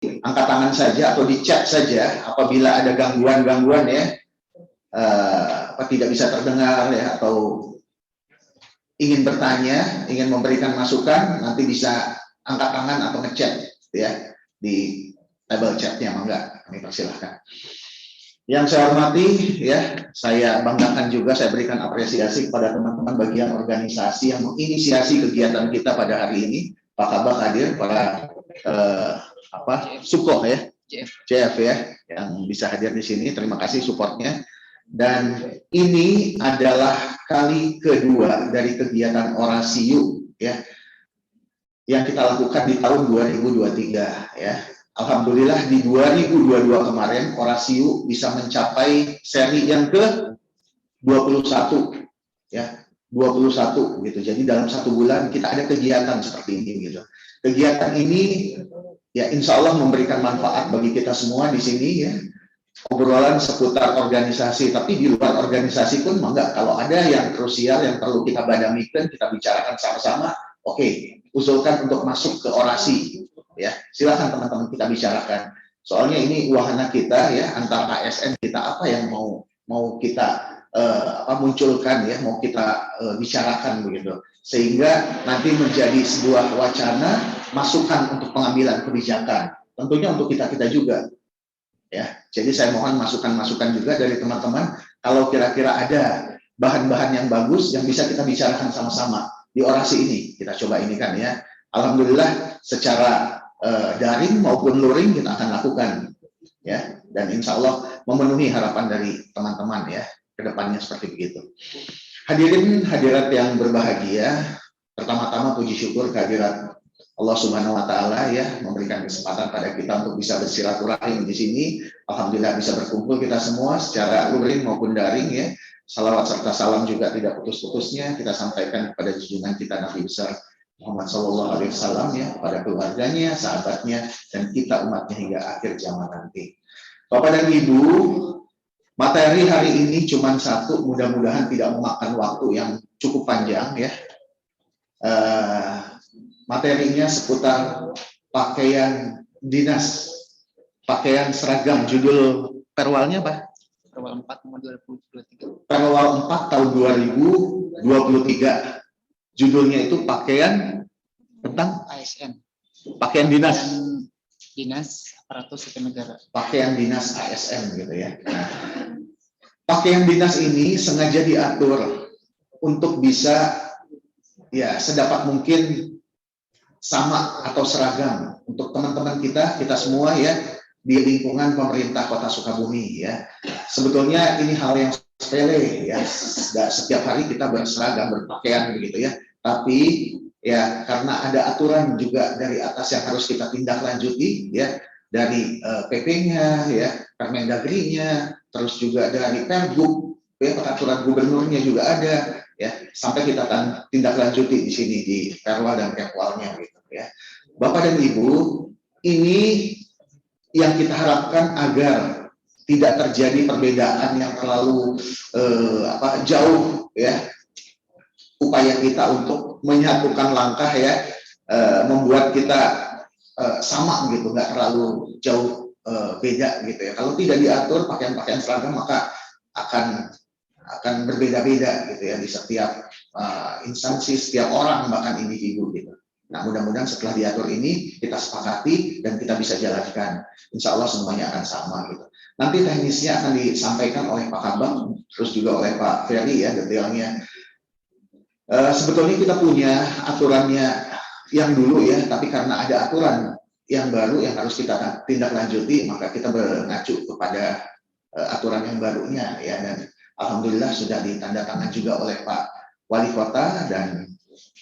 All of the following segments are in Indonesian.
angkat tangan saja atau di chat saja apabila ada gangguan-gangguan ya, tidak bisa terdengar ya, atau ingin bertanya, ingin memberikan masukan, nanti bisa angkat tangan atau ngechat ya di table chatnya, enggak, kami persilahkan. Yang saya hormati ya, saya banggakan juga, saya berikan apresiasi kepada teman-teman bagian organisasi yang menginisiasi kegiatan kita pada hari ini. Pak Kabak hadir, para Suko ya, CF ya, yang bisa hadir di sini. Terima kasih supportnya. Dan ini adalah kali kedua dari kegiatan Orasiu ya yang kita lakukan di tahun 2023 ya. Alhamdulillah di 2022 kemarin Orasiu bisa mencapai seri yang ke-21 ya, 21 gitu. Jadi dalam 1 bulan kita ada kegiatan seperti ini gitu. Kegiatan ini ya insya Allah memberikan manfaat bagi kita semua di sini ya. Obrolan seputar organisasi, tapi di luar organisasi pun enggak. Kalau ada yang krusial yang perlu kita badamikan, kita bicarakan sama-sama, oke, usulkan untuk masuk ke orasi ya, silakan teman-teman kita bicarakan. Soalnya ini wahana kita ya, antar ASN kita, apa yang mau kita munculkan ya, mau kita bicarakan begitu, sehingga nanti menjadi sebuah wacana masukan untuk pengambilan kebijakan, tentunya untuk kita juga ya. Jadi saya mohon masukan-masukan juga dari teman-teman, kalau kira-kira ada bahan-bahan yang bagus yang bisa kita bicarakan sama-sama di orasi ini, kita coba ini kan ya. Alhamdulillah secara daring maupun luring kita akan lakukan ya, dan insya Allah memenuhi harapan dari teman-teman ya, kedepannya seperti begitu. Hadirin hadirat yang berbahagia, pertama-tama puji syukur kehadirat Allah Subhanahu wa taala ya, memberikan kesempatan pada kita untuk bisa bersilaturahim di sini. Alhamdulillah bisa berkumpul kita semua secara luring maupun daring ya. Salawat serta salam juga tidak putus-putusnya kita sampaikan kepada junjungan kita Nabi besar Muhammad sallallahu alaihi wasallam ya, kepada keluarganya, sahabatnya, dan kita umatnya hingga akhir zaman nanti. Bapak dan Ibu, materi hari ini cuma satu, mudah-mudahan tidak memakan waktu yang cukup panjang ya. Materinya seputar pakaian dinas, pakaian seragam. Judul perwalnya apa? Perwal 4 nomor 2023. Perwal 4 tahun 2023. Judulnya itu pakaian tentang ASN. Pakaian dinas. Dinas Aparatur Sipil Negara. Pakaian dinas ASN gitu ya. Nah, pakaian dinas ini sengaja diatur untuk bisa ya sedapat mungkin sama atau seragam untuk teman-teman kita semua ya di lingkungan pemerintah Kota Sukabumi ya. Sebetulnya ini hal yang sepele ya, setiap hari kita berseragam, berpakaian begitu ya. Tapi ya karena ada aturan juga dari atas yang harus kita tindak lanjuti ya, dari PP-nya ya, Permendagri-nya, terus juga dari Pergub ya, peraturan gubernurnya juga ada ya, sampai kita tindak lanjuti di sini di Perwal dan Kepwalnya gitu ya. Bapak dan Ibu, ini yang kita harapkan agar tidak terjadi perbedaan yang terlalu jauh ya. Upaya kita untuk menyatukan langkah ya, membuat kita sama gitu, nggak terlalu jauh beda gitu ya. Kalau tidak diatur pakaian-pakaian seragam maka akan berbeda-beda gitu ya di setiap instansi, setiap orang, bahkan individu gitu. Nah mudah-mudahan setelah diatur ini kita sepakati dan kita bisa jalankan. Insya Allah semuanya akan sama gitu. Nanti teknisnya akan disampaikan oleh Pak Kabak, terus juga oleh Pak Ferry ya detailnya. Sebetulnya kita punya aturannya yang dulu ya, tapi karena ada aturan yang baru yang harus kita tindak lanjuti, maka kita mengacu kepada aturan yang barunya ya, dan alhamdulillah sudah ditandatangan juga oleh Pak Wali Kota dan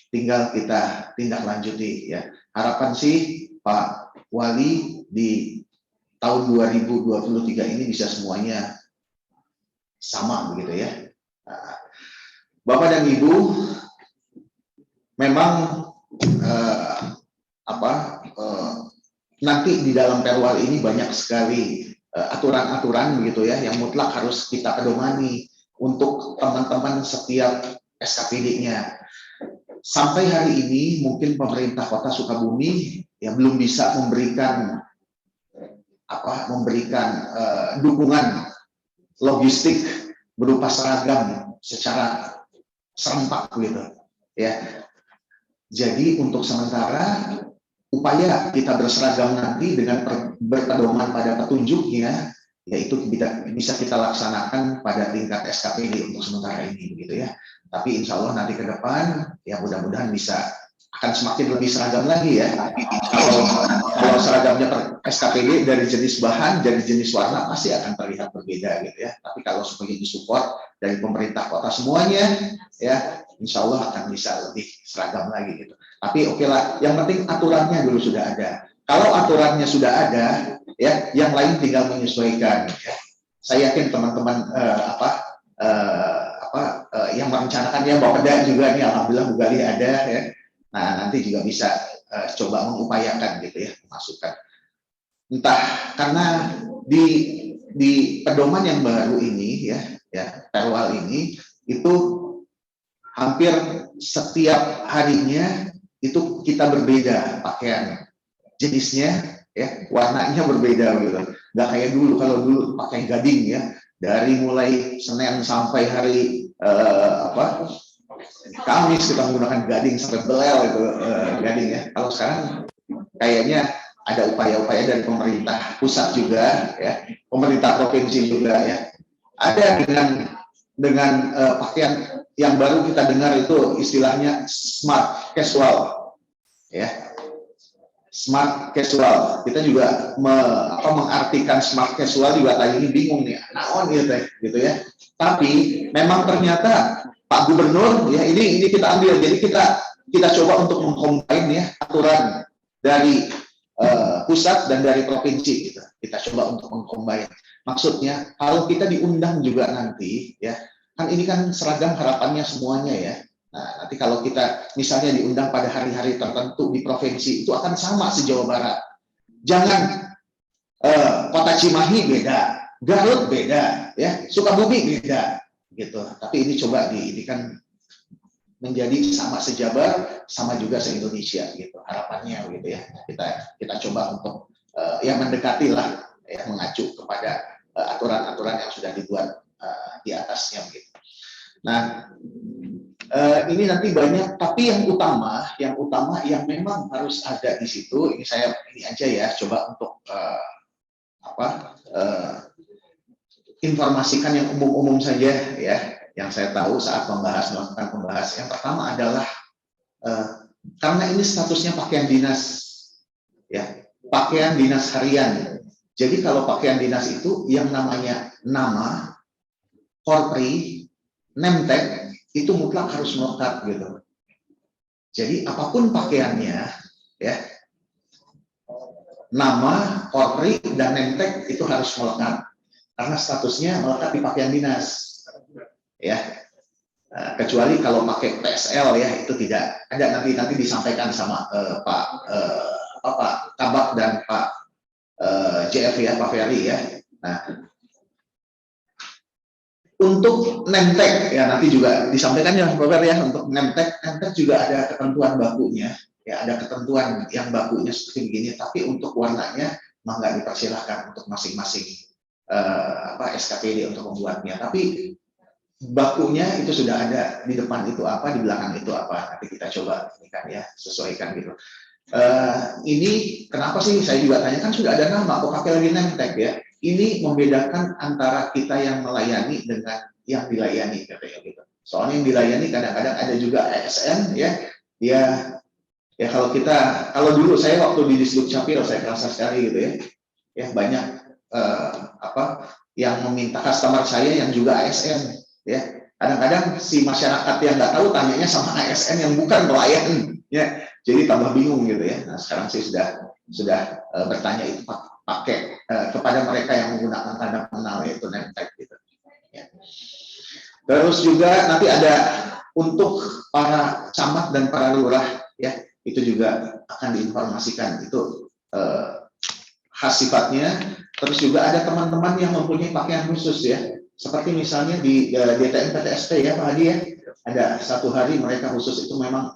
tinggal kita tindak lanjuti ya. Harapan sih Pak Wali di tahun 2023 ini bisa semuanya sama begitu ya. Nah, Bapak dan Ibu, memang nanti di dalam perwal ini banyak sekali aturan-aturan begitu ya yang mutlak harus kita pedomani untuk teman-teman setiap SKPD-nya. Sampai hari ini mungkin pemerintah Kota Sukabumi yang belum bisa memberikan memberikan dukungan logistik berupa seragam secara serempak gitu ya. Jadi untuk sementara upaya kita berseragam nanti dengan berpedoman pada petunjuknya, yaitu bisa kita laksanakan pada tingkat SKPD untuk sementara ini gitu ya. Tapi insya Allah nanti ke depan ya mudah-mudahan bisa akan semakin lebih seragam lagi ya. Kalau seragamnya per SKPD dari jenis bahan, dari jenis warna pasti akan terlihat berbeda gitu ya. Tapi kalau sebagai disupport dari pemerintah kota semuanya ya, insya Allah akan bisa lebih seragam lagi gitu. Tapi oke lah, yang penting aturannya dulu sudah ada. Kalau aturannya sudah ada, ya, yang lain tinggal menyesuaikan. Ya. Saya yakin teman-teman yang merencanakan ya Bapeda juga nih, alhamdulillah Bu Gali ada ya. Nah nanti juga bisa coba mengupayakan gitu ya, masukkan. Entah karena di pedoman yang baru ini ya Perwal ini itu hampir setiap harinya itu kita berbeda pakaian jenisnya ya, warnanya berbeda gitu. Nggak kayak dulu, kalau dulu pakai gading ya, dari mulai Senin sampai hari Kamis kita menggunakan gading sampai belel itu gading ya. Kalau sekarang kayaknya ada upaya-upaya dari pemerintah pusat juga ya, pemerintah provinsi juga ya. Ada dengan pakaian yang baru kita dengar itu istilahnya smart casual ya. Smart casual, kita juga mengartikan smart casual juga tadi ini bingung nih, naon gitu ya. Tapi memang ternyata Pak Gubernur ya ini kita ambil, jadi kita coba untuk mengcombine ya aturan dari pusat dan dari provinsi gitu. Kita coba untuk mengcombine. Maksudnya kalau kita diundang juga nanti ya, kan ini kan seragam harapannya semuanya ya. Nah, nanti kalau kita misalnya diundang pada hari-hari tertentu di provinsi, itu akan sama se-Jawa Barat. Jangan Kota Cimahi beda, Garut beda, ya Sukabumi beda, gitu. Tapi ini coba ini kan menjadi sama se-Jabar, sama juga se-Indonesia, gitu. Harapannya, gitu ya. Kita coba untuk ya mendekati lah, ya mengacu kepada aturan-aturan yang sudah dibuat di atasnya, gitu. Nah. Ini nanti banyak, tapi yang utama yang memang harus ada di situ, ini aja ya, coba untuk informasikan yang umum-umum saja ya, yang saya tahu saat melakukan pembahasan. Yang pertama adalah karena ini statusnya pakaian dinas, ya, pakaian dinas harian. Jadi kalau pakaian dinas itu yang namanya nama, korpri, nemtek itu mutlak harus melekat gitu. Jadi apapun pakaiannya, ya, nama, korpri, dan nemtek itu harus melekat karena statusnya melekat di pakaian dinas, ya. Kecuali kalau pakai PSL ya itu tidak ada, nanti disampaikan sama Pak Kabak dan Pak JF ya, Pak Ferry ya. Nah, untuk nemtek ya nanti juga disampaikan ya Pak Ferry ya, untuk nemtek juga ada ketentuan bakunya ya, ada ketentuan yang bakunya seperti begini, tapi untuk warnanya mah nggak dipersilahkan untuk masing-masing SKPD untuk membuatnya, tapi bakunya itu sudah ada, di depan itu apa, di belakang itu apa, nanti kita coba ini kan ya sesuaikan gitu. Ini kenapa sih saya juga tanya, kan sudah ada nama kok pakai lagi nemtek ya. Ini membedakan antara kita yang melayani dengan yang dilayani katanya gitu. Soalnya yang dilayani kadang-kadang ada juga ASN ya, ya kalau dulu saya waktu di Disduk Capil saya kerasa sekali gitu ya banyak yang meminta customer saya yang juga ASN ya. Kadang-kadang si masyarakat yang nggak tahu tanyanya sama ASN yang bukan pelayan ya, jadi tambah bingung gitu ya. Nah sekarang sih sudah bertanya itu pakai kepada mereka yang menggunakan tanda pengenal yaitu nemtek gitu. Ya. Terus juga nanti ada untuk para camat dan para lurah ya, itu juga akan diinformasikan itu khas sifatnya. Terus juga ada teman-teman yang mempunyai pakaian khusus ya, seperti misalnya di DTM PTSP ya Pak Hadi ya, ada satu hari mereka khusus itu memang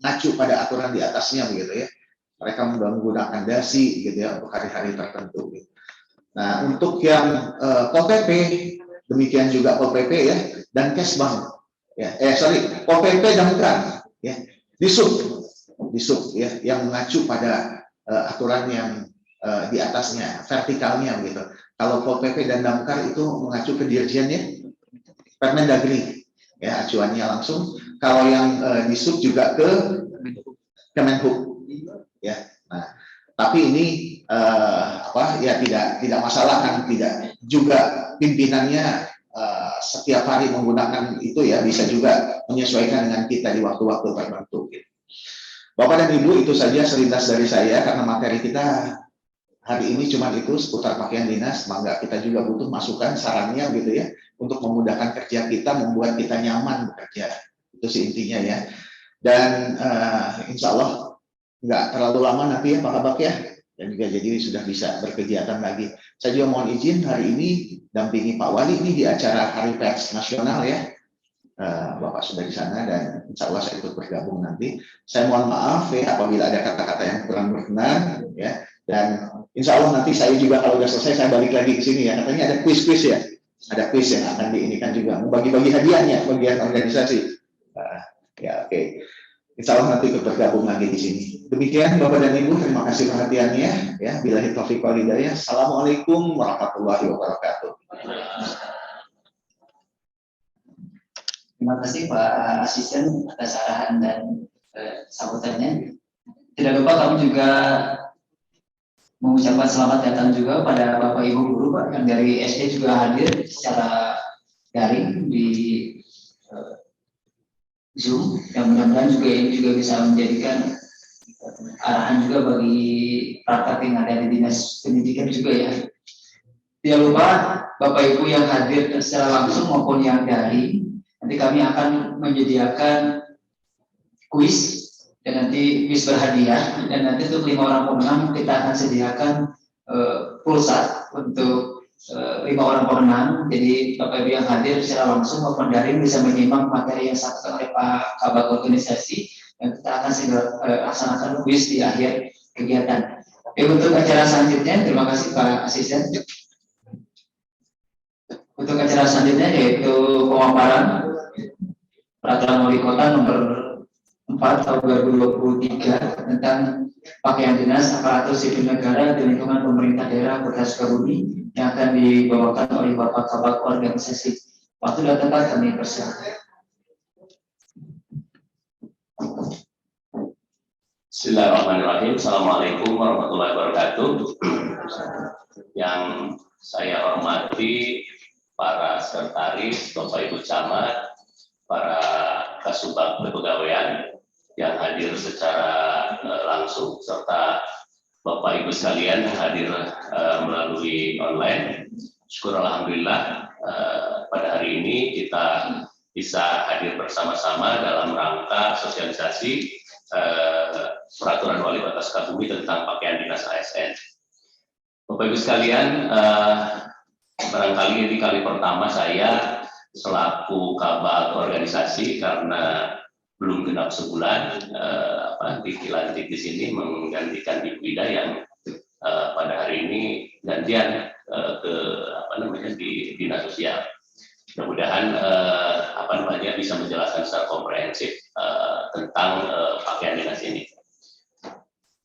ngacu pada aturan di atasnya begitu ya. Mereka menggunakan dasi gitu ya untuk hari-hari tertentu. Gitu. Nah, untuk yang Pol PP, demikian juga Pol PP ya, dan Kesbang. Ya, Pol PP Damkar, ya, Disub ya, yang mengacu pada aturan yang di atasnya, vertikalnya begitu. Kalau Pol PP dan Damkar itu mengacu ke Dirjennya, Permendagri, ya acuannya langsung. Kalau yang Disub juga ke Kemenhub, ya. Nah, tapi ini ya tidak masalah kan, tidak juga pimpinannya setiap hari menggunakan itu ya, bisa juga menyesuaikan dengan kita di waktu-waktu tertentu. Gitu. Bapak dan Ibu, itu saja selintas dari saya karena materi kita hari ini cuma itu seputar pakaian dinas. Mangga kita juga butuh masukan, sarannya gitu ya, untuk memudahkan kerja kita, membuat kita nyaman bekerja. Itu sih intinya ya. Dan insya Allah nggak terlalu lama nanti ya Pak Kabak ya, dan juga jadi sudah bisa berkegiatan lagi. Saya juga mohon izin hari ini dampingi Pak Wali ini di acara Hari Pers Nasional ya. Bapak sudah di sana dan insya Allah saya ikut bergabung nanti. Saya mohon maaf ya apabila ada kata-kata yang kurang berkenan ya. Dan insya Allah nanti saya juga kalau sudah selesai saya balik lagi ke sini ya. Katanya ada kuis-kuis ya, ada kuis yang akan diinikan juga, bagi-bagi hadiahnya bagian organisasi. Ya oke. Insya Allah nanti ikut bergabung lagi di sini. Demikian Bapak dan Ibu, terima kasih perhatiannya. Ya, billahi taufiq wal hidayah. Assalamualaikum warahmatullahi wabarakatuh. Terima kasih Pak Asisten atas arahan dan sambutannya. Tidak lupa kami juga mengucapkan selamat datang juga pada Bapak Ibu guru Pak yang dari SD juga hadir secara daring di Zoom. Yang mudah-mudahan juga ini juga bisa menjadikan arahan juga bagi praktek yang ada di Dinas Pendidikan juga ya. Tidak lupa Bapak Ibu yang hadir secara langsung maupun yang daring. Nanti kami akan menyediakan kuis dan nanti kuis berhadiah, dan nanti untuk 5 orang pemenang kita akan sediakan pulsa untuk 5 orang pemenang. Jadi Bapak Ibu yang hadir secara langsung maupun daring bisa menyimak materi yang disampaikan oleh Pak Kabak Organisasi, dan kita akan segera laksanakan kuis di akhir kegiatan. Oke, untuk acara selanjutnya terima kasih Pak Asisten. Untuk acara selanjutnya yaitu pemaparan Peraturan Wali Kota nomor 4 tahun 2023 tentang pakaian dinas aparatur sipil negara di lingkungan pemerintah daerah Kota Sukabumi yang akan dibawakan oleh Bapak Kabak Organisasi. Waktu dan tempat kami persilakan. Bismillahirrahmanirrahim. Assalamualaikum warahmatullahi wabarakatuh. Yang saya hormati para sekretaris, Bapak Ibu Camat, para Kasubag Kepegawaian yang hadir secara langsung, serta Bapak Ibu sekalian yang hadir melalui online. Syukur alhamdulillah pada hari ini kita bisa hadir bersama-sama dalam rangka sosialisasi Peraturan Wali Kota Sukabumi tentang pakaian dinas ASN. Bapak Ibu sekalian, barangkali ini kali pertama saya selaku kabak organisasi karena belum genap sebulan dilantik di sini menggantikan Ibu Ida yang pada hari ini gantian di dinas sosial. Mudah-mudahan bisa menjelaskan secara komprehensif tentang pakaian dinas ini.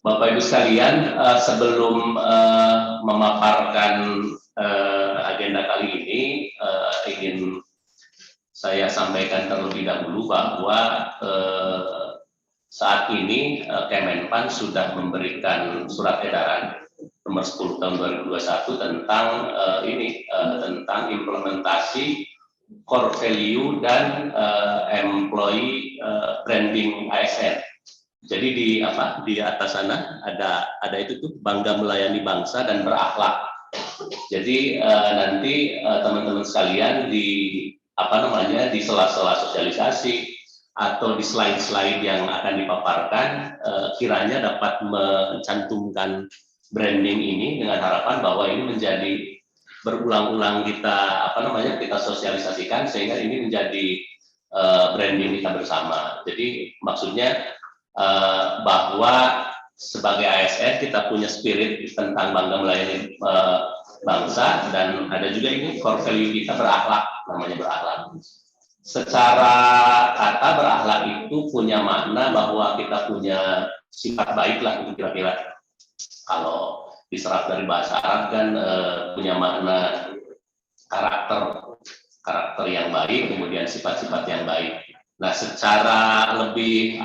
Bapak Ibu sekalian, sebelum memaparkan agenda kali ini, ingin saya sampaikan terlebih dahulu bahwa saat ini Kemenpan sudah memberikan surat edaran nomor 10 tahun 2021 tentang tentang implementasi core value dan employee branding ASN. Jadi di atas sana ada itu tuh bangga melayani bangsa dan berakhlak. Jadi nanti teman-teman sekalian di sela-sela sosialisasi atau di slide-slide yang akan dipaparkan kiranya dapat mencantumkan branding ini dengan harapan bahwa ini menjadi berulang-ulang kita kita sosialisasikan sehingga ini menjadi branding kita bersama. Jadi maksudnya bahwa sebagai ASN kita punya spirit tentang bangga melayani bangsa, dan ada juga ini core value kita berakhlak, namanya berakhlak. Secara kata berakhlak itu punya makna bahwa kita punya sifat baik lah, itu kira-kira. Kalau diserap dari bahasa Arab kan punya makna karakter yang baik, kemudian sifat-sifat yang baik. Nah, secara lebih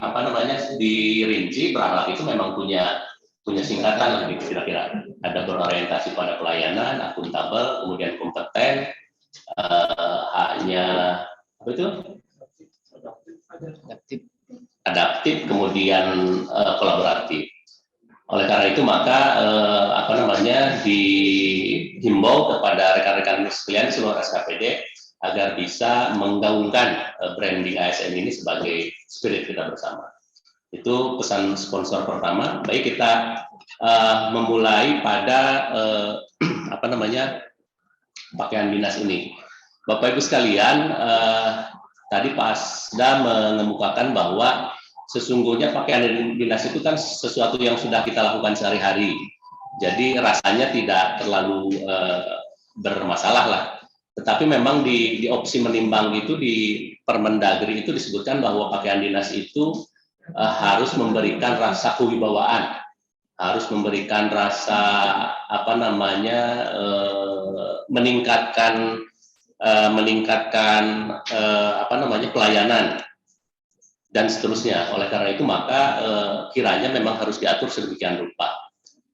dirinci, berakhlak itu memang punya singkatan lebih kira-kira. Ada berorientasi pada pelayanan, akuntabel, kemudian kompeten, adaptif, kemudian kolaboratif. Oleh karena itu maka dihimbau kepada rekan-rekan sekalian seluruh SKPD agar bisa menggaungkan branding ASN ini sebagai spirit kita bersama. Itu pesan sponsor pertama. Baik, kita memulai pada pakaian dinas ini. Bapak Ibu sekalian, tadi Pak Asda mengemukakan bahwa sesungguhnya pakaian dinas itu kan sesuatu yang sudah kita lakukan sehari-hari. Jadi rasanya tidak terlalu bermasalah lah. Tetapi memang di opsi menimbang itu di Permendagri itu disebutkan bahwa pakaian dinas itu harus memberikan rasa kewibawaan, harus memberikan rasa meningkatkan pelayanan dan seterusnya. Oleh karena itu maka kiranya memang harus diatur sedemikian rupa.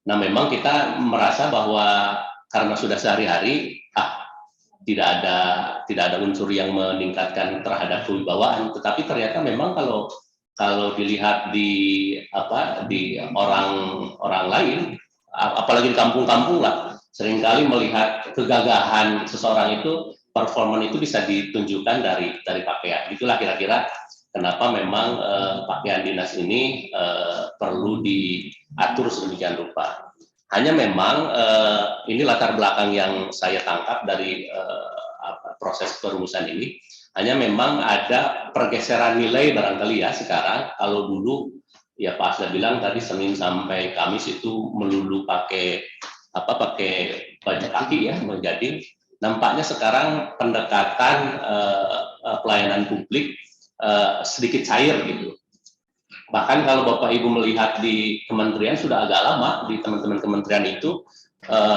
Nah, memang kita merasa bahwa karena sudah sehari-hari tidak ada unsur yang meningkatkan terhadap kewibawaan, tetapi ternyata memang kalau dilihat di orang lain, apalagi di kampung-kampung lah, seringkali melihat kegagahan seseorang itu, performan itu bisa ditunjukkan dari pakaian. Itulah kira-kira kenapa memang pakaian dinas ini perlu diatur sedemikian rupa. Hanya memang ini latar belakang yang saya tangkap dari proses perumusan ini. Hanya memang ada pergeseran nilai barangkali ya sekarang. Kalau dulu ya Pak Asda bilang tadi Senin sampai Kamis itu melulu pakai baju kaki ya, menjadi nampaknya sekarang pendekatan pelayanan publik sedikit cair gitu. Bahkan kalau Bapak Ibu melihat di kementerian sudah agak lama, di teman-teman kementerian itu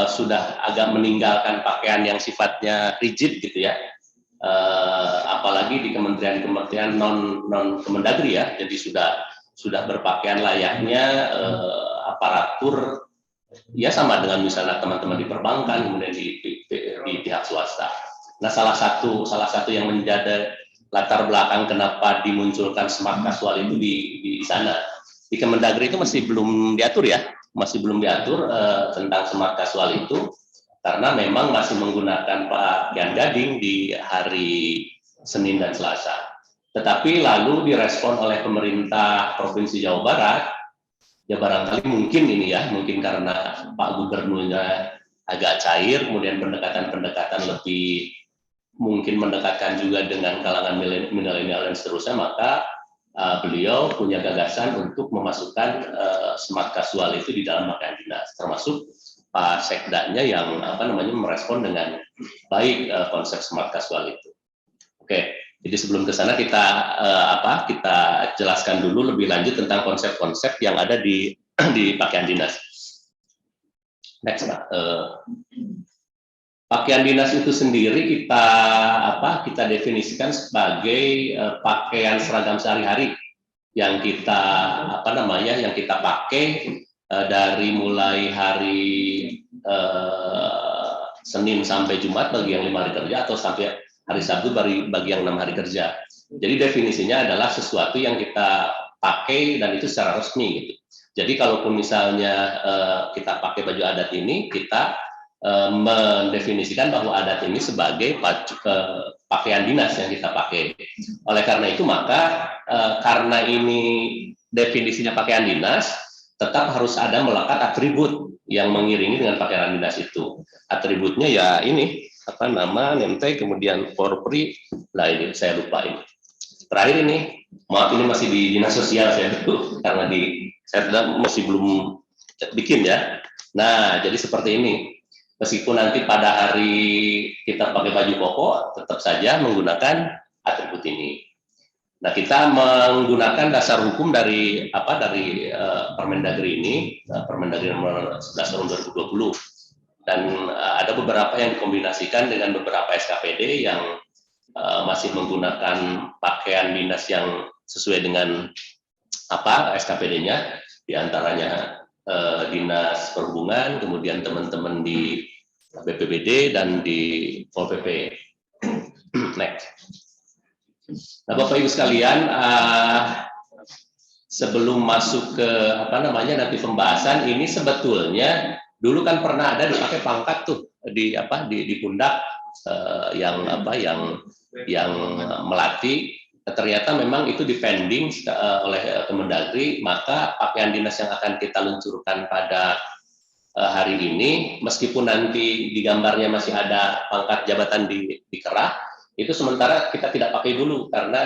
sudah agak meninggalkan pakaian yang sifatnya rigid gitu ya. Apalagi di kementerian non Kemendagri ya, jadi sudah berpakaian layaknya aparatur ya, sama dengan misalnya teman-teman di perbankan, kemudian di pihak swasta. Nah, salah satu yang menjadi latar belakang kenapa dimunculkan smart casual itu di sana. Di Kemendagri itu masih belum diatur tentang smart casual itu, karena memang masih menggunakan pakaian gading di hari Senin dan Selasa. Tetapi lalu direspon oleh pemerintah Provinsi Jawa Barat, ya barangkali mungkin karena Pak Gubernurnya agak cair, kemudian pendekatan lebih mungkin mendekatkan juga dengan kalangan milenial dan seterusnya, maka beliau punya gagasan untuk memasukkan smart casual itu di dalam pakaian dinas, termasuk Pak Sekdanya yang merespon dengan baik konsep smart casual itu. Oke, jadi sebelum ke sana kita jelaskan dulu lebih lanjut tentang konsep-konsep yang ada di pakaian dinas. Next, Pak. Pakaian dinas itu sendiri kita definisikan sebagai pakaian seragam sehari-hari yang kita pakai dari mulai hari Senin sampai Jumat bagi yang 5 hari kerja, atau sampai hari Sabtu bagi yang 6 hari kerja. Jadi definisinya adalah sesuatu yang kita pakai dan itu secara resmi gitu. Jadi kalaupun misalnya kita pakai baju adat ini, kita mendefinisikan bahwa adat ini sebagai pakaian dinas yang kita pakai. Oleh karena itu maka karena ini definisinya pakaian dinas, tetap harus ada melekat atribut yang mengiringi dengan pakaian dinas itu. Atributnya ya ini name tag, kemudian Polri, lah ini saya lupa ini. Terakhir ini, maaf ini masih di dinas sosial saya dulu karena di Saya masih belum bikin ya. Nah, jadi seperti ini. Meskipun nanti pada hari kita pakai baju koko, tetap saja menggunakan atribut ini. Nah, kita menggunakan dasar hukum dari Permendagri ini, Permendagri nomor 11 tahun 2020. Dan ada beberapa yang dikombinasikan dengan beberapa SKPD yang masih menggunakan pakaian dinas yang sesuai dengan SKPD-nya, diantaranya Dinas Perhubungan, kemudian teman-teman di BPBD dan di Pol PP. Next. Nah, Bapak Ibu sekalian, sebelum masuk ke nanti pembahasan ini, sebetulnya dulu kan pernah ada dipakai pangkat tuh di pundak yang melatih. Ternyata memang itu dipending oleh Kemendagri, maka pakaian dinas yang akan kita luncurkan pada hari ini, meskipun nanti di gambarnya masih ada pangkat jabatan di kerah, itu sementara kita tidak pakai dulu karena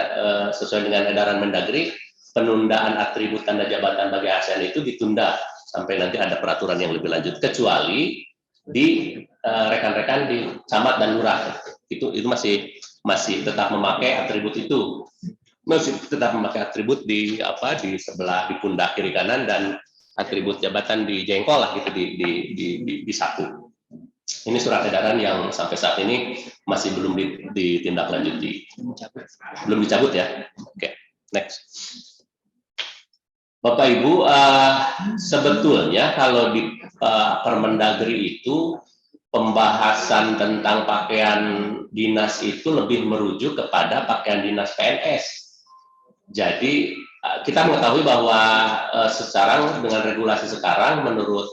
sesuai dengan edaran Mendagri, penundaan atribut tanda jabatan bagi ASN itu ditunda sampai nanti ada peraturan yang lebih lanjut, kecuali di rekan-rekan di camat dan lurah itu masih tetap memakai atribut itu, masih tetap memakai atribut di sebelah di pundak kiri kanan dan atribut jabatan di jengkol lah gitu di saku. Ini surat edaran yang sampai saat ini masih belum ditindaklanjuti. Belum dicabut ya. Oke, next. Bapak Ibu, sebetulnya kalau di Permendagri itu pembahasan tentang pakaian dinas itu lebih merujuk kepada pakaian dinas PNS. Jadi kita mengetahui bahwa sekarang dengan regulasi sekarang menurut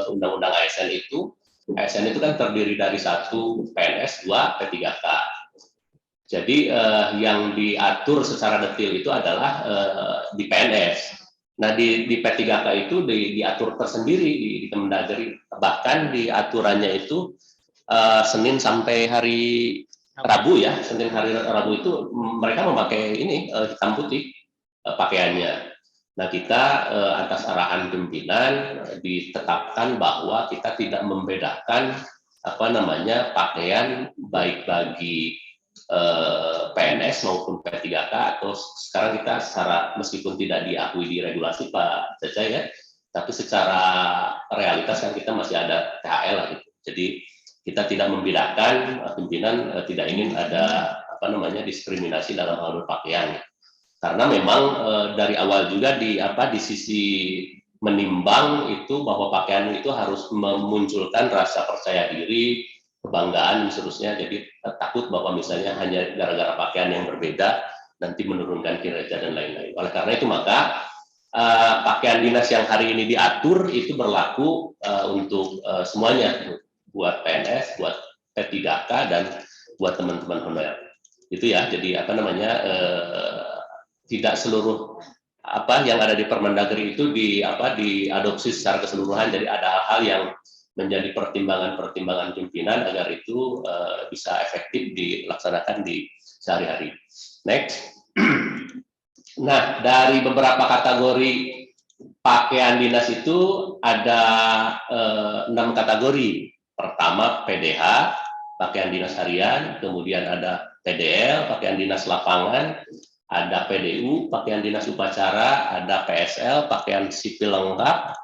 Undang-Undang ASN itu kan terdiri dari 1 PNS, 2 P3K. Jadi yang diatur secara detail itu adalah di PNS. Nah di P3K itu diatur tersendiri di Kemendagri, bahkan di aturannya itu Senin sampai hari Rabu ya, Senin hari Rabu itu mereka memakai ini hitam putih pakaiannya. Nah kita atas arahan pimpinan ditetapkan bahwa kita tidak membedakan pakaian baik bagi PNS maupun P3K, atau sekarang kita meskipun tidak diakui di regulasi Pak Caca ya, tapi secara realitas kan kita masih ada THL lah gitu. Jadi kita tidak membedakan, pimpinan tidak ingin ada diskriminasi dalam hal berpakaian. Karena memang dari awal juga di sisi menimbang itu bahwa pakaian itu harus memunculkan rasa percaya diri, kebanggaan dan seterusnya. Jadi takut bahwa misalnya hanya gara-gara pakaian yang berbeda nanti menurunkan kinerja dan lain-lain. Oleh karena itu maka pakaian dinas yang hari ini diatur itu berlaku untuk semuanya, buat PNS, buat P3K dan buat teman-teman honorer. Itu ya. Jadi tidak seluruh yang ada di Permendagri itu diadopsi secara keseluruhan. Jadi ada hal-hal yang menjadi pertimbangan-pertimbangan pimpinan agar itu bisa efektif dilaksanakan di sehari-hari. Next. Nah, dari beberapa kategori pakaian dinas itu ada 6 kategori. Pertama PDH, pakaian dinas harian, kemudian ada PDL, pakaian dinas lapangan, ada PDU, pakaian dinas upacara, ada PSL, pakaian sipil lengkap,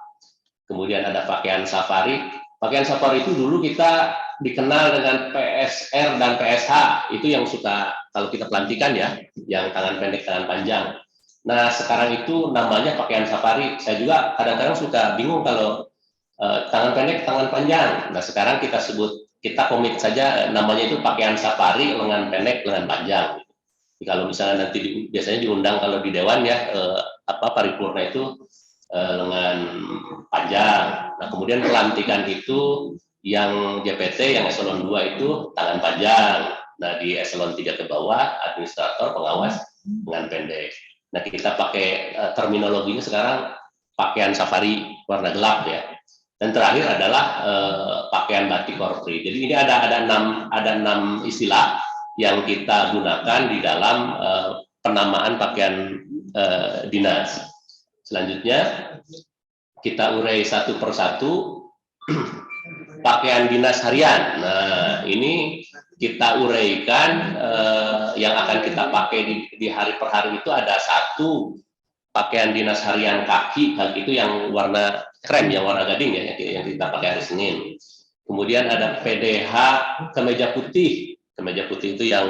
kemudian ada pakaian safari. Pakaian safari itu dulu kita dikenal dengan PSR dan PSH, itu yang suka kalau kita pelantikan ya, yang tangan pendek, tangan panjang. Nah sekarang itu namanya pakaian safari. Saya juga kadang-kadang suka bingung kalau tangan pendek, tangan panjang. Nah sekarang kita komit saja namanya itu pakaian safari, lengan pendek, lengan panjang. Jadi, kalau misalnya nanti biasanya diundang kalau di dewan ya paripurna itu lengan panjang. Nah kemudian pelantikan itu yang JPT, yang eselon 2 itu tangan panjang. Nah di eselon 3 ke bawah administrator, pengawas lengan pendek. Nah kita pakai terminologinya sekarang pakaian safari warna gelap ya. Dan terakhir adalah pakaian batik korpri. Jadi ini ada 6 istilah yang kita gunakan di dalam penamaan pakaian dinas. Selanjutnya kita urai satu persatu. Pakaian dinas harian. Nah, ini kita uraikan yang akan kita pakai di hari per hari itu ada satu pakaian dinas harian kaki itu yang warna krem, yang warna gading ya, yang kita pakai hari Senin. Kemudian ada PDH kemeja putih. Kemeja putih itu yang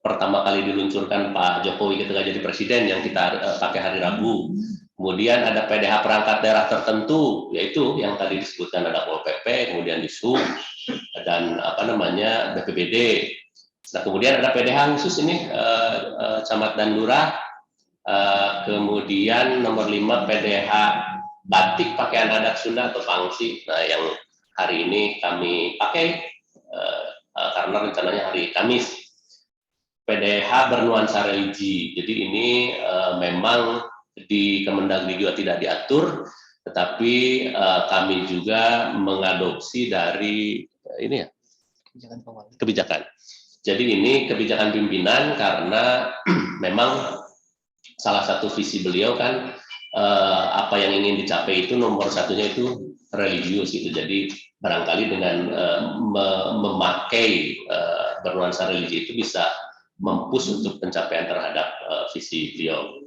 pertama kali diluncurkan Pak Jokowi ketika jadi presiden, yang kita pakai hari Rabu. Kemudian ada PDH perangkat daerah tertentu, yaitu yang tadi disebutkan ada Pol PP, kemudian Disub, dan BPBD. Nah, kemudian ada PDH khusus ini camat dan lurah. Kemudian nomor 5 PDH batik pakaian adat Sunda atau pangsi. Nah, yang hari ini kami pakai karena rencananya hari Kamis. PDH bernuansa religi. Jadi ini memang di Kemendagri juga tidak diatur, tetapi kami juga mengadopsi dari ini ya, kebijakan. Jadi ini kebijakan pimpinan karena memang salah satu visi beliau kan apa yang ingin dicapai itu nomor satunya itu religius itu. Jadi barangkali dengan memakai bernuansa religi itu bisa mempush untuk pencapaian terhadap visi beliau.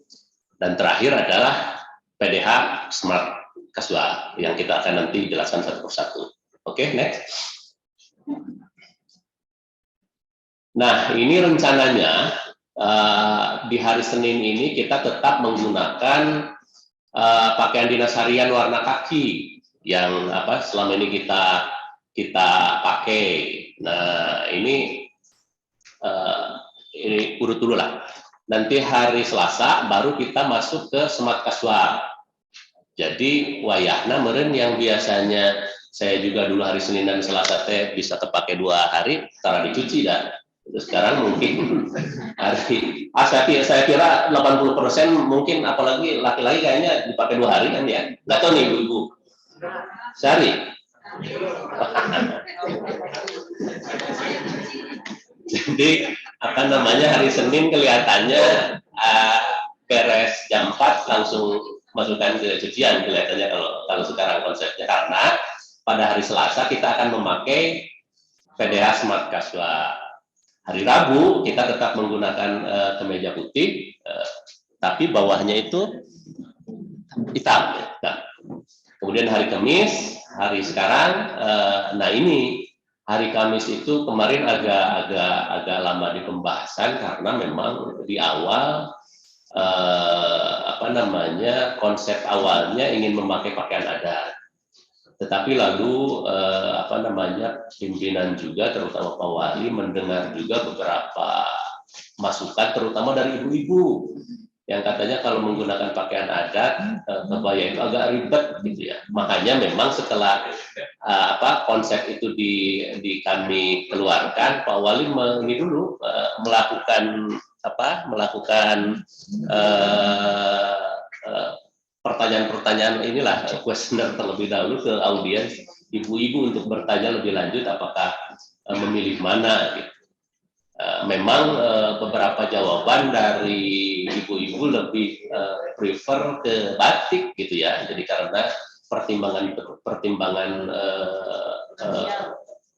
Dan terakhir adalah PDH Smart Casual yang kita akan nanti jelaskan satu persatu. Oke, next. Nah, ini rencananya di hari Senin ini kita tetap menggunakan pakaian dinas harian warna kaki yang selama ini kita pakai. Nah, ini urut dulu lah. Nanti hari Selasa baru kita masuk ke Smart Casual. Jadi wayahna meren yang biasanya saya juga dulu hari Senin dan Selasa bisa terpakai 2 hari, sekarang dicuci dah. Terus sekarang mungkin hari saya kira 80% mungkin, apalagi laki-laki kayaknya dipakai 2 hari kan ya. Nggak tahu nih ibu-ibu. Sehari. Jadi hari Senin kelihatannya beres jam 4 langsung masukkan ke cucian kelihatannya kalau sekarang konsepnya, karena pada hari Selasa kita akan memakai PDH Smart Casual. Hari Rabu kita tetap menggunakan kemeja putih, tapi bawahnya itu hitam. Nah, kemudian hari Kamis, hari sekarang, nah ini hari Kamis itu kemarin agak lama di pembahasan karena memang di awal konsep awalnya ingin memakai pakaian adat, tetapi lalu pimpinan juga terutama Pak Wali mendengar juga beberapa masukan terutama dari ibu-ibu yang katanya kalau menggunakan pakaian adat kebaya itu agak ribet gitu ya. Makanya memang setelah konsep itu di kami keluarkan, Pak Wali melakukan pertanyaan-pertanyaan inilah, kuesioner terlebih dahulu ke audiens ibu-ibu untuk bertanya lebih lanjut apakah memilih mana gitu. Memang beberapa jawaban dari ibu-ibu lebih prefer ke batik gitu ya. Jadi karena pertimbangan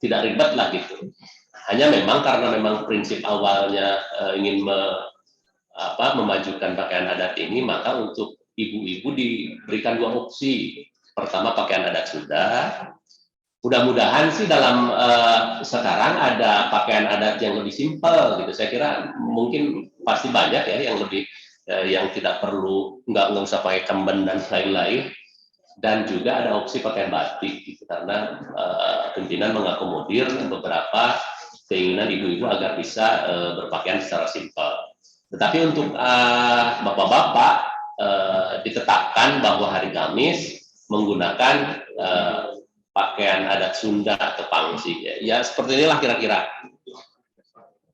tidak ribet lah gitu. Hanya memang karena memang prinsip awalnya ingin memajukan pakaian adat ini, maka untuk ibu-ibu diberikan 2 opsi. Pertama pakaian adat Sunda. Mudah-mudahan sih dalam sekarang ada pakaian adat yang lebih simpel gitu. Saya kira mungkin pasti banyak ya yang lebih yang tidak perlu nggak usah pakai kemben dan lain-lain. Dan juga ada opsi pakaian batik gitu, karena pimpinan mengakomodir beberapa keinginan ibu-ibu agar bisa berpakaian secara simpel. Tetapi untuk bapak-bapak ditetapkan bahwa hari Kamis menggunakan pakaian adat Sunda atau pangsi. Ya seperti inilah kira-kira.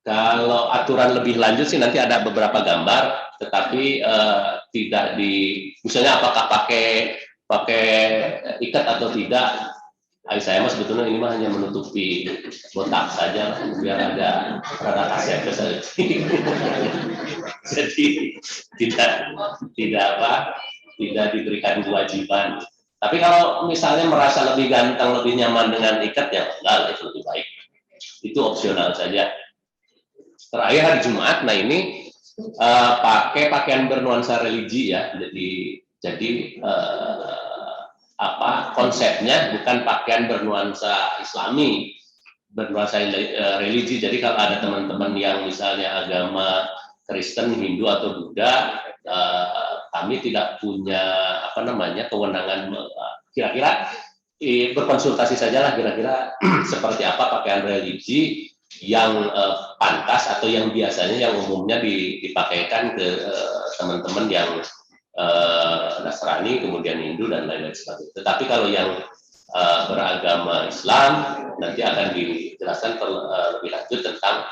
Kalau aturan lebih lanjut sih nanti ada beberapa gambar, tetapi tidak misalnya apakah pakai ikat atau tidak. Saya mah sebetulnya ini mah hanya menutupi botak saja biar ada rada kaset saja. Jadi tidak diberikan kewajiban. Tapi kalau misalnya merasa lebih ganteng, lebih nyaman dengan ikat, ya enggak, itu lebih baik. Itu opsional saja. Terakhir hari Jumat, nah ini pakai pakaian bernuansa religi ya. Jadi konsepnya bukan pakaian bernuansa Islami, bernuansa religi. Jadi kalau ada teman-teman yang misalnya agama Kristen, Hindu atau Buddha, kami tidak punya kewenangan, kira-kira berkonsultasi sajalah kira-kira seperti apa pakaian religi yang pantas atau yang biasanya yang umumnya dipakaikan ke teman-teman yang Nasrani, kemudian Hindu dan lain-lain sebagainya. Tetapi kalau yang beragama Islam nanti akan dijelaskan lebih lanjut tentang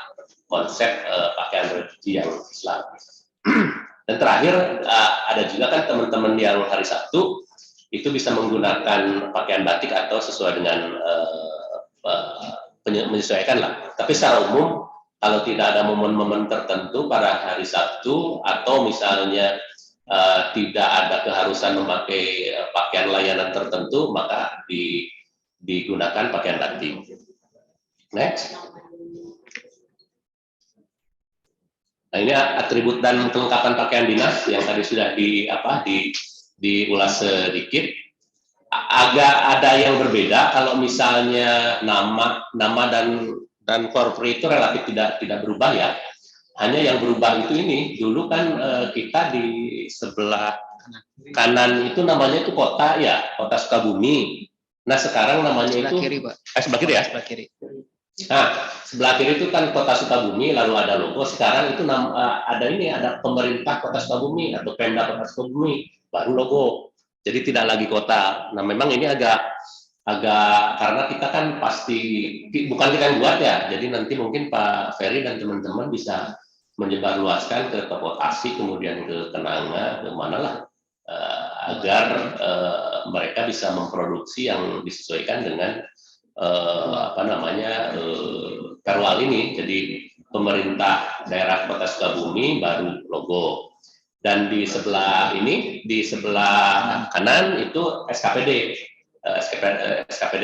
konsep pakaian religi yang Islam. Dan terakhir ada juga kan teman-teman yang hari Sabtu itu bisa menggunakan pakaian batik atau sesuai dengan menyesuaikan lah. Tapi secara umum kalau tidak ada momen-momen tertentu pada hari Sabtu atau misalnya tidak ada keharusan memakai pakaian layanan tertentu, maka digunakan pakaian batik. Next. Nah, ini atribut dan kelengkapan pakaian dinas yang tadi sudah diulas sedikit. Agak ada yang berbeda kalau misalnya nama dan korpri itu relatif tidak berubah ya. Hanya yang berubah itu ini, dulu kan kita di sebelah kanan itu namanya itu kota ya, Kota Sukabumi. Nah sekarang namanya Sebelah itu kiri, Pak. sebelah kiri ya. Sebelah kiri. Nah sebelah kiri itu kan Kota Sukabumi, lalu ada logo. Sekarang itu ada pemerintah Kota Sukabumi atau Pemda Kota Sukabumi, baru logo. Jadi tidak lagi kota. Nah memang ini agak karena kita kan pasti bukan kita yang buat ya. Jadi nanti mungkin Pak Ferry dan teman-teman bisa menyebarluaskan ke Tasik, kemudian ke Kenanga, ke mana lah, agar mereka bisa memproduksi yang disesuaikan dengan perwal ini. Jadi pemerintah daerah Kota Sukabumi baru logo. Dan di sebelah kanan itu SKPD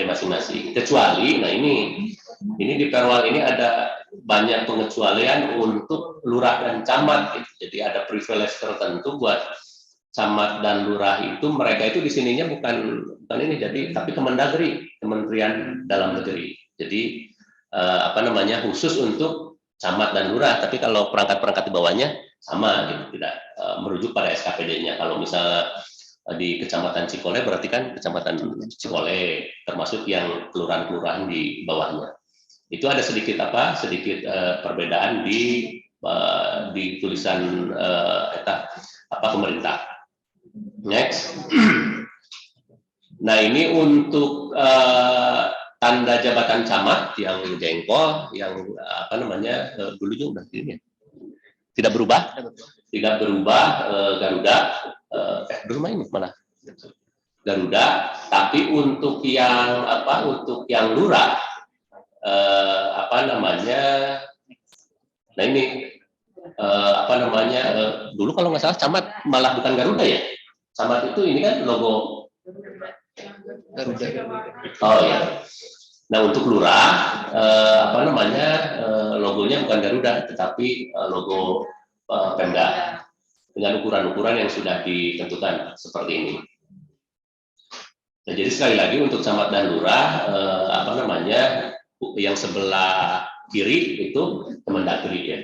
masing-masing. Kecuali, nah ini di perwal ini ada banyak pengecualian untuk lurah dan camat. Gitu. Jadi ada privilege tertentu buat camat dan lurah itu. Mereka itu di sininya bukan ini, tapi Kemendagri, Kementerian Dalam Negeri. Jadi khusus untuk camat dan lurah. Tapi kalau perangkat-perangkat di bawahnya sama, gitu, tidak merujuk pada SKPD-nya. Kalau misalnya di Kecamatan Cikole berarti kan Kecamatan Cikole, termasuk yang kelurahan-kelurahan di bawahnya. Itu ada sedikit perbedaan di tulisan pemerintah. Next. Nah ini untuk tanda jabatan camat yang jengkol, yang dulunya udah ini ya. Tidak berubah Garuda, dulu ini mana Garuda, tapi untuk yang lurah nah ini dulu kalau nggak salah camat malah bukan Garuda ya, camat itu ini kan logo Garuda. Oh ya. Nah untuk lurah logonya bukan Garuda tetapi logo Pemda dengan ukuran-ukuran yang sudah ditentukan seperti ini. Nah, jadi sekali lagi untuk camat dan lurah yang sebelah kiri itu Kemendagri ya.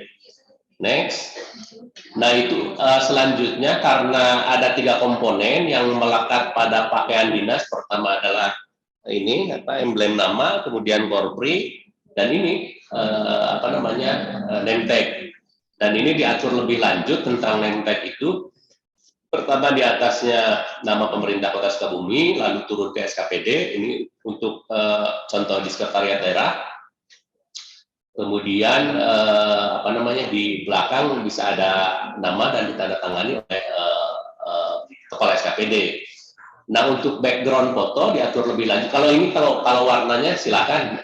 Next. Nah itu selanjutnya karena ada 3 komponen yang melekat pada pakaian dinas. Pertama adalah ini emblem nama, kemudian korpri, dan ini name tag. Dan ini diatur lebih lanjut tentang name tag itu. Pertama di atasnya nama pemerintah Kota Sukabumi, lalu turun ke SKPD. Ini untuk contoh di sekretariat daerah. Kemudian di belakang bisa ada nama dan ditandatangani oleh kepala SKPD. Nah untuk background foto diatur lebih lanjut. Kalau warnanya silakan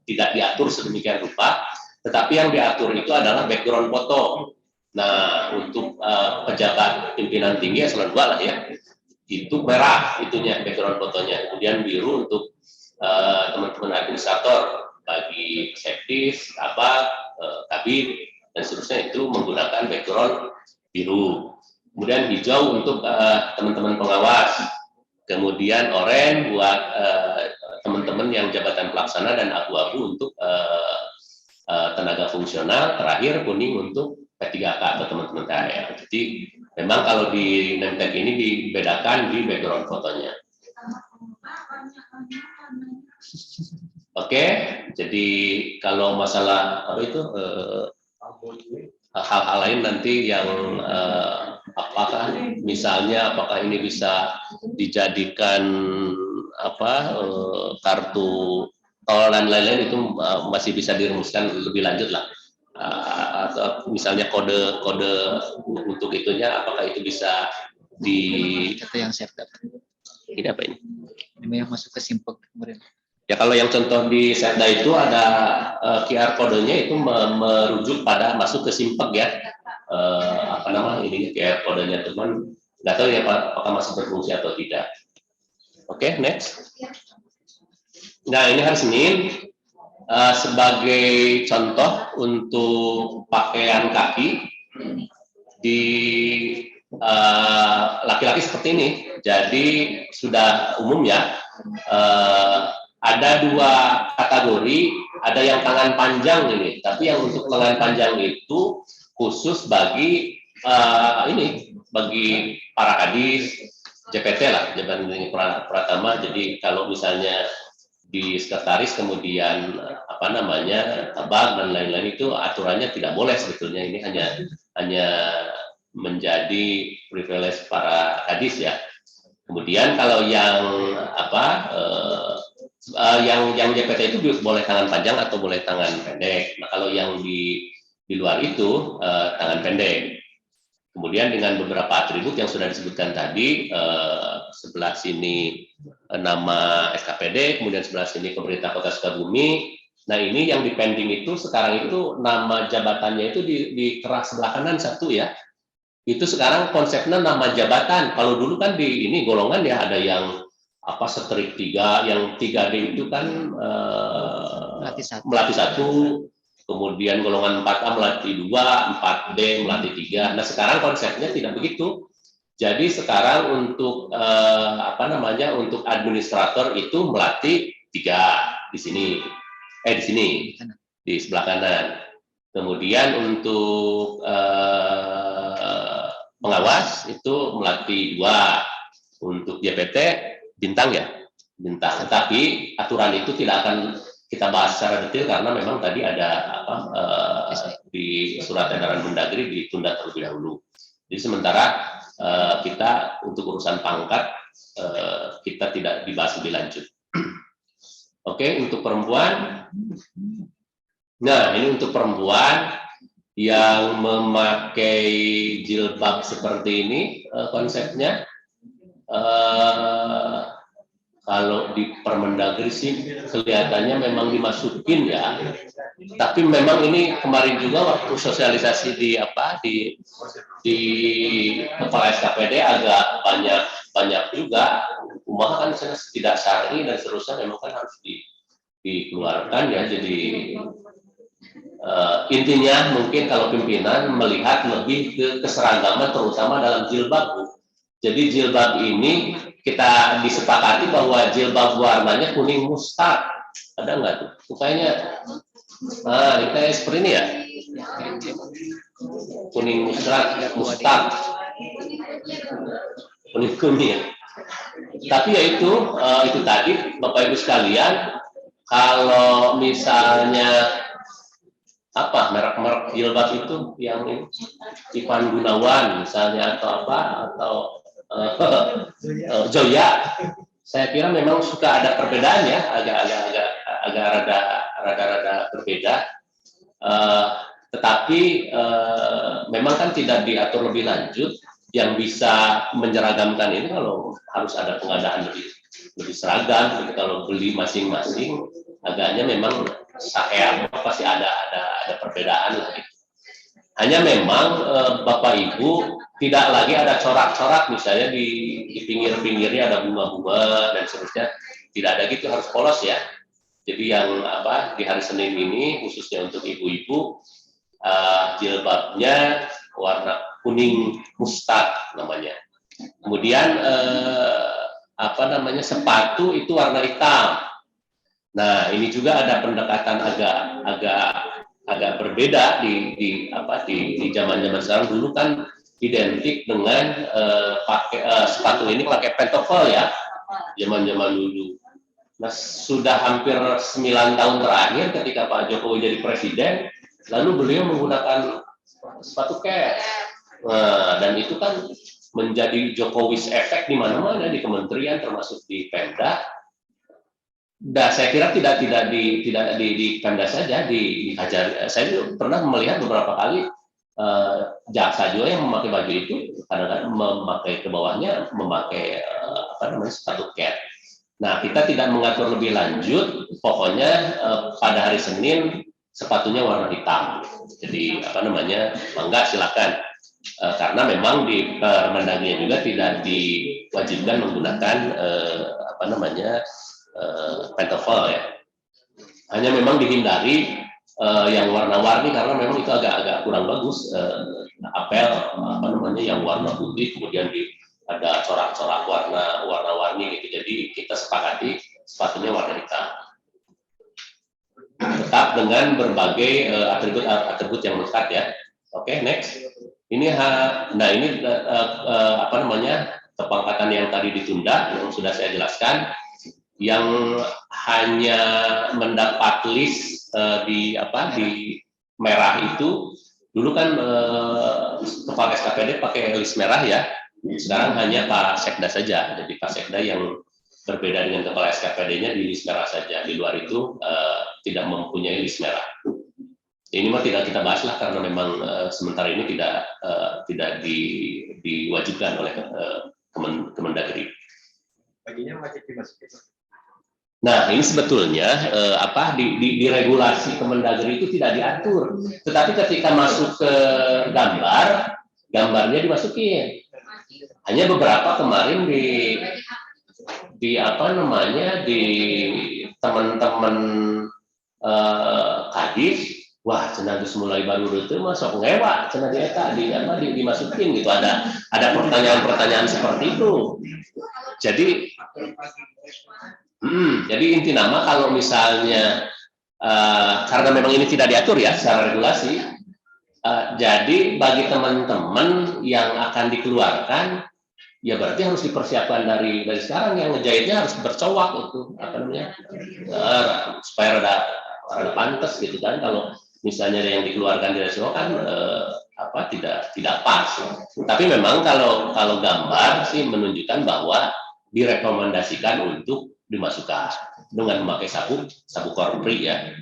tidak diatur sedemikian rupa. Tetapi yang diatur itu adalah background foto. Nah untuk pejabat pimpinan tinggi eselon 2 lah ya, itu merah itunya background fotonya, kemudian biru untuk teman-teman administrator bagi safety, kabin dan seterusnya itu menggunakan background biru. Kemudian hijau untuk teman-teman pengawas, kemudian oranye buat teman-teman yang jabatan pelaksana dan abu-abu untuk tenaga fungsional, terakhir kuning untuk P3K atau teman-teman THR. Jadi memang kalau di Nemtek ini dibedakan di background fotonya. Oke, jadi kalau masalah apa itu hal-hal lain nanti yang apakah misalnya apakah ini bisa dijadikan kartu tol dan lain-lain itu masih bisa dirumuskan lebih lanjut lah. Atau misalnya kode untuk itunya apakah itu bisa Kata yang saya dapat. ini apa ini? Ini yang masuk ke simpek kemarin. Ya kalau yang contoh di Setda itu ada QR kodenya itu merujuk pada masuk ke simpek ya. Ini QR kodenya teman nggak tahu ya apakah masih berfungsi atau tidak. Oke, next. Nah ini hari Senin sebagai contoh untuk pakaian kaki di laki-laki seperti ini. Jadi sudah umum ya. Ada dua kategori, ada yang tangan panjang ini, tapi yang untuk tangan panjang itu khusus bagi bagi para kadis, JPT lah, Jabatan Tinggi Pratama. Jadi kalau misalnya di sekretaris kemudian tabak dan lain-lain itu aturannya tidak boleh sebetulnya, ini hanya menjadi privilege para kadis ya. Kemudian kalau yang yang JPT itu boleh tangan panjang atau boleh tangan pendek. Nah kalau yang di luar itu tangan pendek. Kemudian dengan beberapa atribut yang sudah disebutkan tadi, sebelah sini nama SKPD, kemudian sebelah sini pemerintah Kota Sukabumi. Nah ini yang di pending itu sekarang itu nama jabatannya itu di keras sebelah kanan satu ya. Itu sekarang konsepnya nama jabatan. Kalau dulu kan di ini golongan ya ada yang setrik 3, yang 3D itu kan melatih 1, kemudian golongan 4A melatih 2, 4B melatih 3. Nah sekarang konsepnya tidak begitu. Jadi sekarang untuk untuk administrator itu melatih 3 di sini, di sebelah kanan. Kemudian untuk pengawas itu melatih 2, untuk JPT bintang. Tapi aturan itu tidak akan kita bahas secara detail karena memang tadi ada di surat edaran Mendagri ditunda terlebih dahulu. Jadi sementara kita untuk urusan pangkat kita tidak dibahas lebih lanjut. Oke, untuk perempuan. Nah, ini untuk perempuan yang memakai jilbab seperti ini konsepnya. Kalau di Permendagri sih kelihatannya memang dimasukin ya, tapi memang ini kemarin juga waktu sosialisasi di kepala SKPD agak banyak juga umat kan tidak syar'i dan seterusnya memang kan harus dikeluarkan ya. Jadi intinya mungkin kalau pimpinan melihat lebih ke keseragaman terutama dalam jilbab. Jadi jilbab ini kita disepakati bahwa jilbab warnanya kuning mustard. Ada nggak tuh? Kayaknya, ini kayak seperti ini ya. Kuning mustard. Kuning. Tapi ya itu tadi Bapak Ibu sekalian, kalau misalnya merek-merek jilbab itu yang Ivan Gunawan misalnya atau Joya, saya kira memang suka ada perbedaan ya, agak rada berbeda. Tetapi memang kan tidak diatur lebih lanjut. Yang bisa menyeragamkan ini kalau harus ada pengadaan lebih seragam. Jadi kalau beli masing-masing, agaknya memang pasti ada perbedaan lah gitu. Hanya memang Bapak Ibu tidak lagi ada corak-corak misalnya di pinggir-pinggirnya ada bunga-bunga dan seterusnya, tidak ada gitu, harus polos ya. Jadi yang apa di hari Senin ini khususnya untuk ibu-ibu jilbabnya warna kuning mustard namanya. Kemudian apa namanya sepatu itu warna hitam. Nah ini juga ada pendekatan agak berbeda di zaman-zaman sekarang. Dulu kan identik dengan pakai sepatu ini pakai pantofel ya, zaman-zaman dulu. Nah, sudah hampir 9 tahun terakhir ketika Pak Jokowi jadi presiden, lalu beliau menggunakan sepatu kets. Nah, dan itu kan menjadi Jokowi's efek di mana-mana di kementerian termasuk di Pemda. Dan saya kira tidak di Pemda saja, saya juga pernah melihat beberapa kali jaksa juga yang memakai baju itu kadang-kadang memakai ke bawahnya memakai sepatu kets. Nah, kita tidak mengatur lebih lanjut, pokoknya pada hari Senin sepatunya warna hitam. Jadi mangga silakan. Karena memang di Permendagri juga tidak diwajibkan menggunakan pantofel ya. Hanya memang dihindari yang warna-warni karena memang itu agak kurang bagus. Apel yang warna putih kemudian ada corak-corak warna-warni gitu. Jadi kita sepakati sepatunya warna hitam. Tetap dengan berbagai atribut yang melekat ya. Oke, next. Ini kepangkatan yang tadi ditunda yang sudah saya jelaskan, yang hanya mendapat list di merah itu dulu kan kepala SKPD pakai list merah ya. Sekarang hanya Pak Sekda saja, jadi Pak Sekda yang berbeda dengan kepala SKPD-nya di list merah saja, di luar itu tidak mempunyai list merah. Ini mah tidak kita bahas lah karena memang sementara ini tidak diwajibkan oleh Kemendagri. Baginya wajib dimasukin. Nah ini sebetulnya di regulasi Kemendagri itu tidak diatur, tetapi ketika masuk ke gambarnya dimasukin. Hanya beberapa kemarin di teman-teman kadis, wah cenah geus mulai baru itu masuk ngewa cenah dieta dimasukin gitu, ada pertanyaan-pertanyaan seperti itu. Jadi inti nama kalau misalnya karena memang ini tidak diatur ya secara regulasi, jadi bagi teman-teman yang akan dikeluarkan ya berarti harus dipersiapkan dari sekarang, yang ngejahitnya harus bercowak itu supaya rada pantas gitu kan. Kalau misalnya yang dikeluarkan dari cowok kan tidak pas. Tapi memang kalau gambar sih menunjukkan bahwa direkomendasikan untuk dimasukkan dengan memakai sabu korpri ya.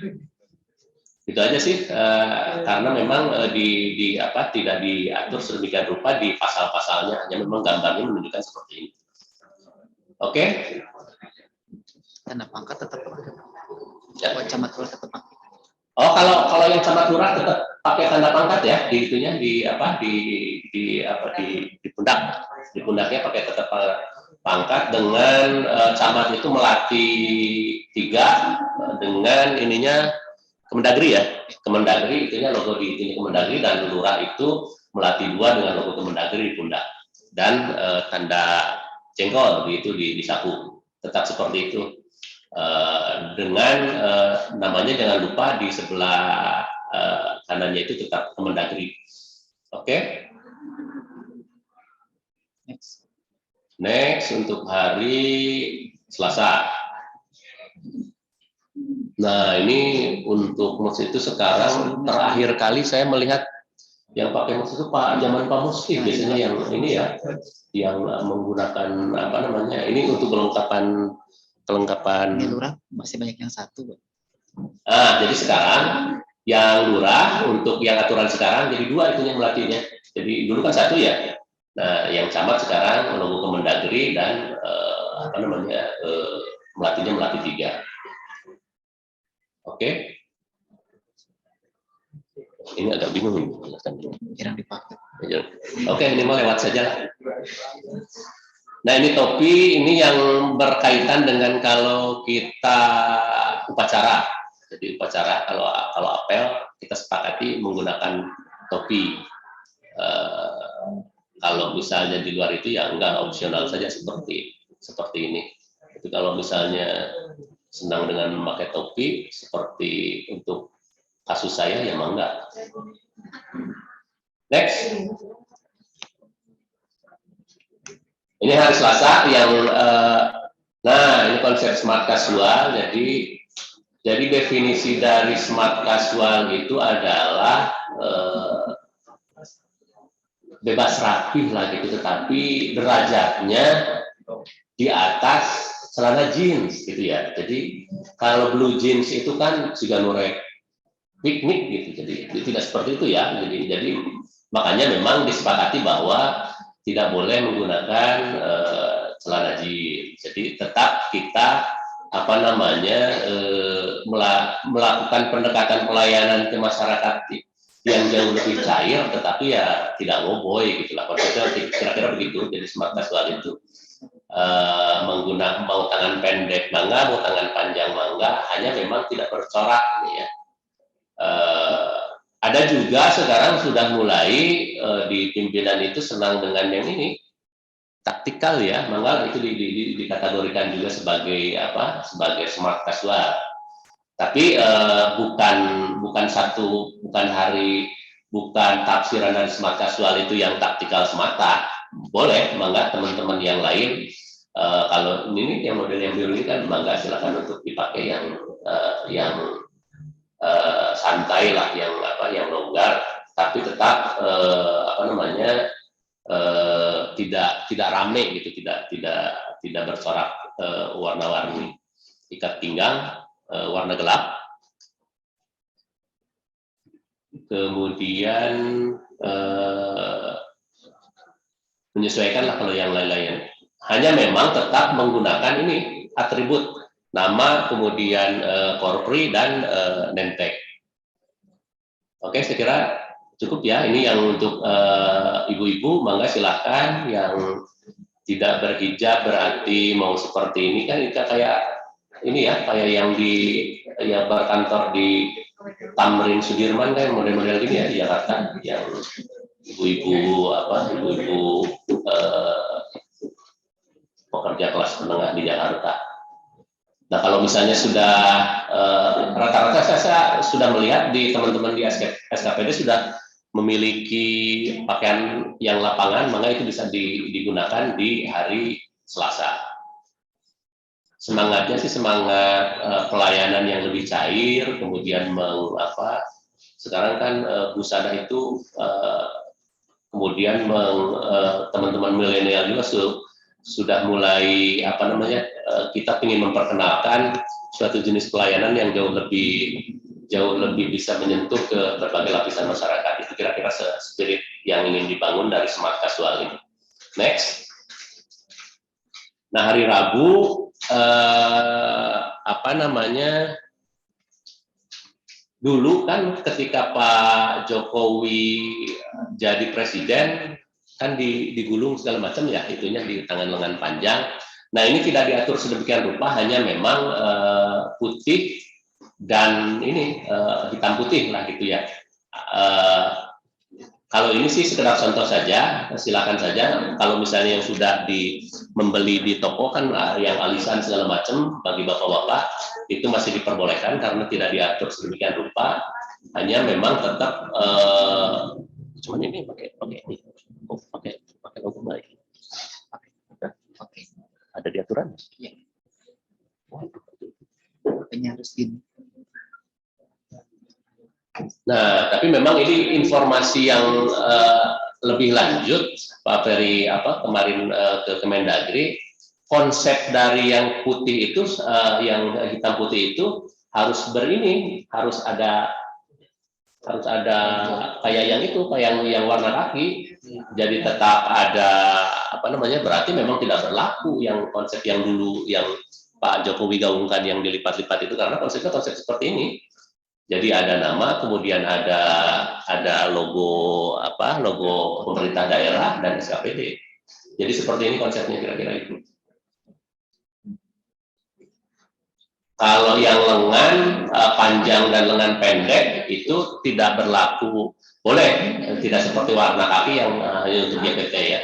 Itu aja sih, karena memang tidak diatur sedemikian rupa di pasal-pasalnya, hanya memang gambarnya menunjukkan seperti ini. Oke? Tanda pangkat tetap Ya. camat lurah tetap pakai. Oh, kalau yang camat lurah tetap pakai tanda pangkat ya, di itunya di pundak. Di pundaknya pakai tetap pangkat dengan camat itu melatih 3 dengan ininya Kemendagri ya, Kemendagri itunya logo di ini Kemendagri, dan lurah itu melatih 2 dengan logo Kemendagri di pundak dan tanda jengkol gitu di saku, tetap seperti itu. Dengan namanya jangan lupa di sebelah kanannya itu tetap Kemendagri. Oke? Next untuk hari Selasa. Nah ini untuk mus itu sekarang terakhir kali saya melihat yang pakai mus itu zaman Pak Musti biasanya yang ini ya, yang menggunakan ini untuk kelengkapan Ini lurah masih banyak yang 1. Jadi sekarang yang lurah untuk yang aturan sekarang jadi 2 itunya melatihnya. Jadi dulu kan 1 ya. Nah yang camat sekarang logo Kemendagri dan melatihnya melatih 3. Oke. Ini agak bingung. Jarang dipakai. Oke, ini mau lewat saja lah. Nah, ini topi ini yang berkaitan dengan kalau kita upacara. Jadi upacara kalau apel kita sepakati menggunakan topi. Kalau misalnya di luar itu ya enggak, opsional saja seperti ini. Tapi kalau misalnya senang dengan memakai topi seperti untuk kasus saya ya enggak. Next. Ini hari Selasa yang nah ini konsep smart casual. Jadi definisi dari smart casual itu adalah bebas rapih lah gitu, tetapi derajatnya di atas celana jeans gitu ya. Jadi kalau blue jeans itu kan juga norek piknik gitu. Jadi tidak seperti itu ya. Jadi makanya memang disepakati bahwa tidak boleh menggunakan celana jeans. Jadi tetap kita melakukan pendekatan pelayanan ke masyarakat yang jauh lebih cair, tetapi ya tidak ngoboy gitulah. Konsepnya kira-kira begitu. Jadi smart casual itu menggunakan mau tangan pendek mangga, mau tangan panjang mangga, hanya memang tidak bercorak nih ya. Ada juga sekarang sudah mulai di pimpinan itu senang dengan yang ini taktikal ya, mangga itu dikategorikan juga sebagai sebagai smart casual. Tapi bukan tafsiran dari smart casual itu yang taktikal semata. Boleh mangga teman-teman yang lain kalau ini yang model yang biru ini kan mangga silakan untuk dipakai yang santai lah, yang longgar, tapi tetap tidak rame gitu, tidak bercorak warna-warni. Ikat pinggang warna gelap, kemudian menyesuaikan lah kalau yang lain-lain. Hanya memang tetap menggunakan ini atribut nama, kemudian korpri dan name tag. Oke, saya kira cukup ya. Ini yang untuk ibu-ibu, mangga silahkan. Yang tidak berhijab berarti mau seperti ini kan kayak ini ya, kayak yang berkantor di Tamrin Sudirman kan model-model gini ya di Jakarta, yang ibu-ibu pekerja kelas menengah di Jakarta. Nah, kalau misalnya sudah rata-rata saya sudah melihat di teman-teman di SKPD sudah memiliki pakaian yang lapangan, maka itu bisa digunakan di hari Selasa. Semangatnya sih semangat pelayanan yang lebih cair, kemudian sekarang kan busana itu kemudian teman-teman milenial juga sudah mulai kita ingin memperkenalkan suatu jenis pelayanan yang jauh lebih bisa menyentuh ke berbagai lapisan masyarakat. Itu kira-kira spirit yang ingin dibangun dari smart casual ini. Next. Nah, hari Rabu dulu kan ketika Pak Jokowi jadi presiden kan digulung segala macam ya, itunya di tangan lengan panjang. Nah, ini tidak diatur sedemikian rupa, hanya memang putih dan ini hitam putih lah gitu ya. Kalau ini sih sekedar contoh saja, silakan saja. Kalau misalnya yang sudah membeli di toko kan yang alisan segala macam bagi bapak-bapak itu masih diperbolehkan karena tidak diatur sedemikian rupa. Hanya memang tetap cuman ini pakai logo baik. Oke. Ada di aturan? Iya. Ini harus gini. Nah, tapi memang ini informasi yang lebih lanjut, Pak Ferry kemarin ke Kemendagri, konsep dari yang putih itu, yang hitam putih itu harus ada kayak yang warna kaki, jadi tetap ada berarti memang tidak berlaku yang konsep yang dulu yang Pak Jokowi gaungkan yang dilipat-lipat itu, karena konsepnya konsep seperti ini. Jadi ada nama, kemudian ada logo logo pemerintah daerah dan SKPD. Jadi seperti ini konsepnya kira-kira itu. Kalau yang lengan panjang dan lengan pendek itu tidak berlaku, boleh, tidak seperti warna kaki yang hanya untuk JPT ya.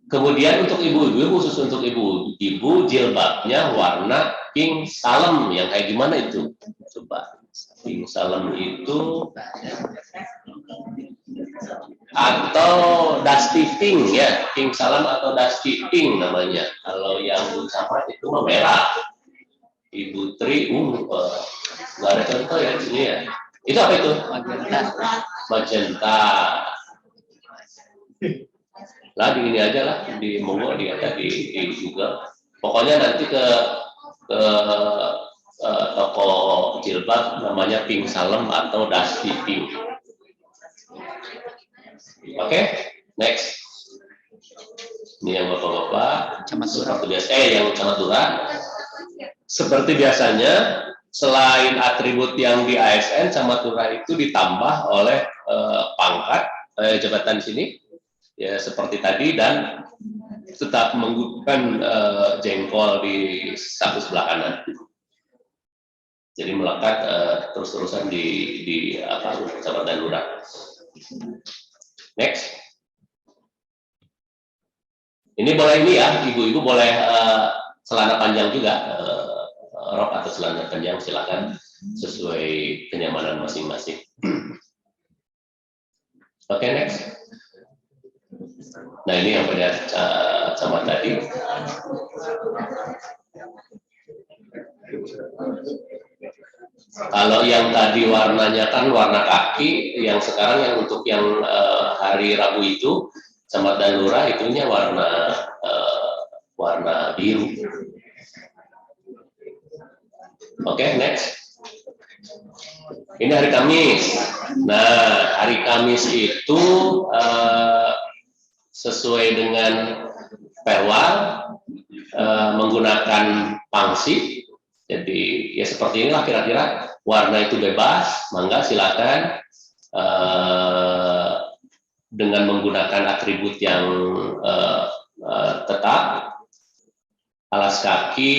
Kemudian untuk ibu-ibu, khusus untuk ibu-ibu, jilbabnya warna pink salem, yang kayak gimana itu? Coba, pink salem itu atau dusty pink ya, pink salem atau dusty pink namanya. Kalau yang sama itu merah. Ibu Tri, nggak ada contoh ya di sini ya. Itu apa itu? Magenta. Lah di ini aja lah, di monggo di Google. Pokoknya nanti ke toko jilbab namanya pink salem atau dusty pink. Oke, next. Ini yang bapak-bapak. Seperti biasa, yang Camadura. Seperti biasanya, selain atribut yang di ASN, Camadura itu ditambah oleh pangkat jabatan di sini, ya seperti tadi, dan tetap menggunakan jengkol di saku sebelah kanan. Jadi melekat terus-terusan di jabatan lurah. Next. Ini boleh ini ya, ibu-ibu boleh celana panjang juga, rok atau celana panjang silakan sesuai kenyamanan masing-masing. Oke, next. Nah ini yang pada sama tadi. Kalau yang tadi warnanya kan warna kaki, yang sekarang yang untuk yang hari Rabu itu Camat dan Lurah itunya warna biru. Oke, next. Ini hari Kamis. Nah, hari Kamis itu sesuai dengan perwal menggunakan pangsi. Jadi ya seperti inilah kira-kira, warna itu bebas, mangga silakan dengan menggunakan atribut yang tetap. Alas kaki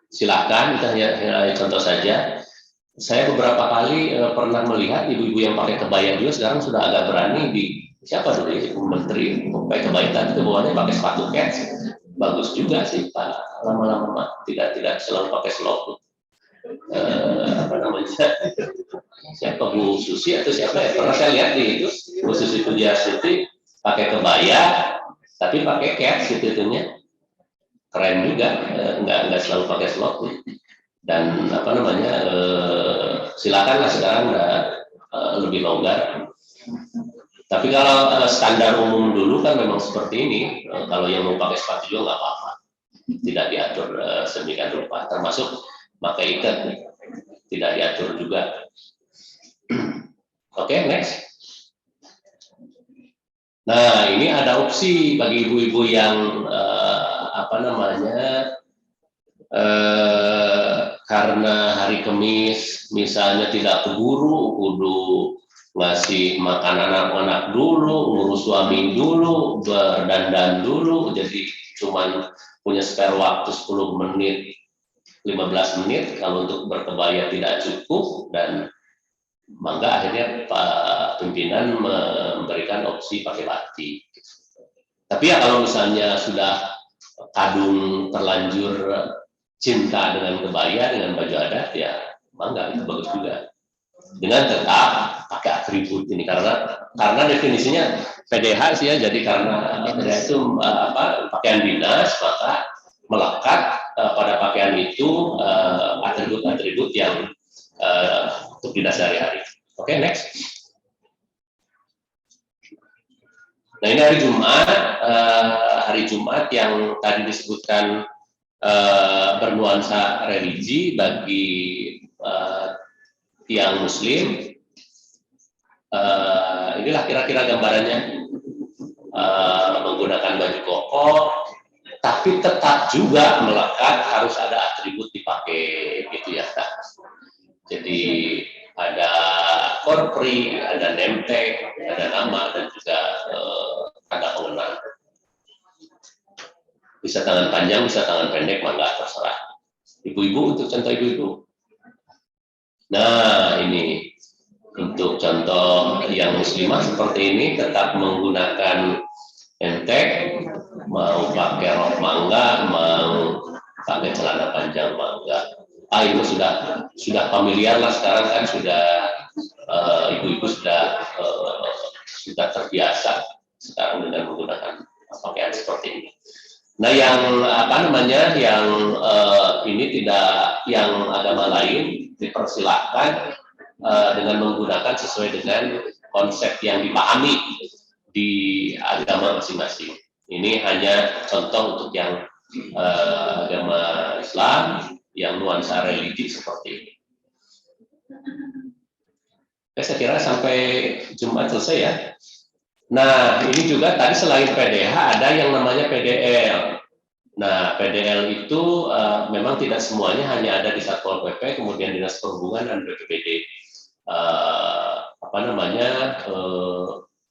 silahkan, itu hanya contoh saja. Saya beberapa kali pernah melihat ibu-ibu yang pakai kebaya juga sekarang sudah agak berani di siapa dulu ya, menteri pakai kebaya tadi ke bawahnya pakai sepatu kets, bagus juga sih Pak. Lama-lama tidak selalu pakai selop. Apa namanya? Siapa Bu Susi atau siapa ya? Pernah saya lihat di itu Bu Susi Pujiastuti pakai kebaya tapi pakai kets gitu itunya. Keren juga, nggak selalu pakai slot dan apa namanya silakanlah sekarang lebih longgar. Tapi kalau standar umum dulu kan memang seperti ini, kalau yang mau pakai sepatu juga nggak apa-apa, tidak diatur sedemikian rupa, termasuk pakai ikat tidak diatur juga. Oke, next. Nah ini ada opsi bagi ibu-ibu yang karena hari Kamis misalnya tidak keburu, kudu ngasih makan anak-anak dulu, ngurus suami dulu, berdandan dulu, jadi cuman punya spare waktu 10 menit, 15 menit, kalau untuk berkebaya tidak cukup, dan maka akhirnya Pak Pimpinan memberikan opsi pakai batik. Tapi ya kalau misalnya sudah kadung terlanjur cinta dengan kebaya, dengan baju adat, ya mangga itu bagus juga. Dengan tetap pakai atribut ini karena definisinya PDH sih ya, jadi karena PDH itu pakaian dinas, maka melekat pada pakaian itu atribut-atribut yang untuk dinas sehari-hari. Oke, next. Nah ini hari Jumat yang tadi disebutkan bernuansa religi bagi tiang Muslim. Inilah kira-kira gambarannya, menggunakan baju koko, tapi tetap juga melekat harus ada atribut dipakai gitu ya. Jadi ada korpri, ada name tag, ada nama dan juga tanda pengenal. Bisa tangan panjang, bisa tangan pendek, mangga terserah. Ibu-ibu, untuk contoh ibu-ibu. Nah, ini untuk contoh yang muslimah seperti ini tetap menggunakan entek, mau pakai rok mangga, mau pakai celana panjang mangga. Itu sudah familiar lah sekarang kan, sudah ibu-ibu sudah terbiasa sekarang dengan menggunakan pakaian seperti ini. Nah, yang yang ini tidak, yang agama lain dipersilahkan dengan menggunakan sesuai dengan konsep yang dipahami di agama masing-masing. Ini hanya contoh untuk yang agama Islam yang nuansa religi seperti ini. Saya kira sampai Jumat selesai ya. Nah, ini juga tadi selain PDH ada yang namanya PDL. Nah, PDL itu memang tidak semuanya hanya ada di Satpol PP, kemudian Dinas Perhubungan dan BPBD.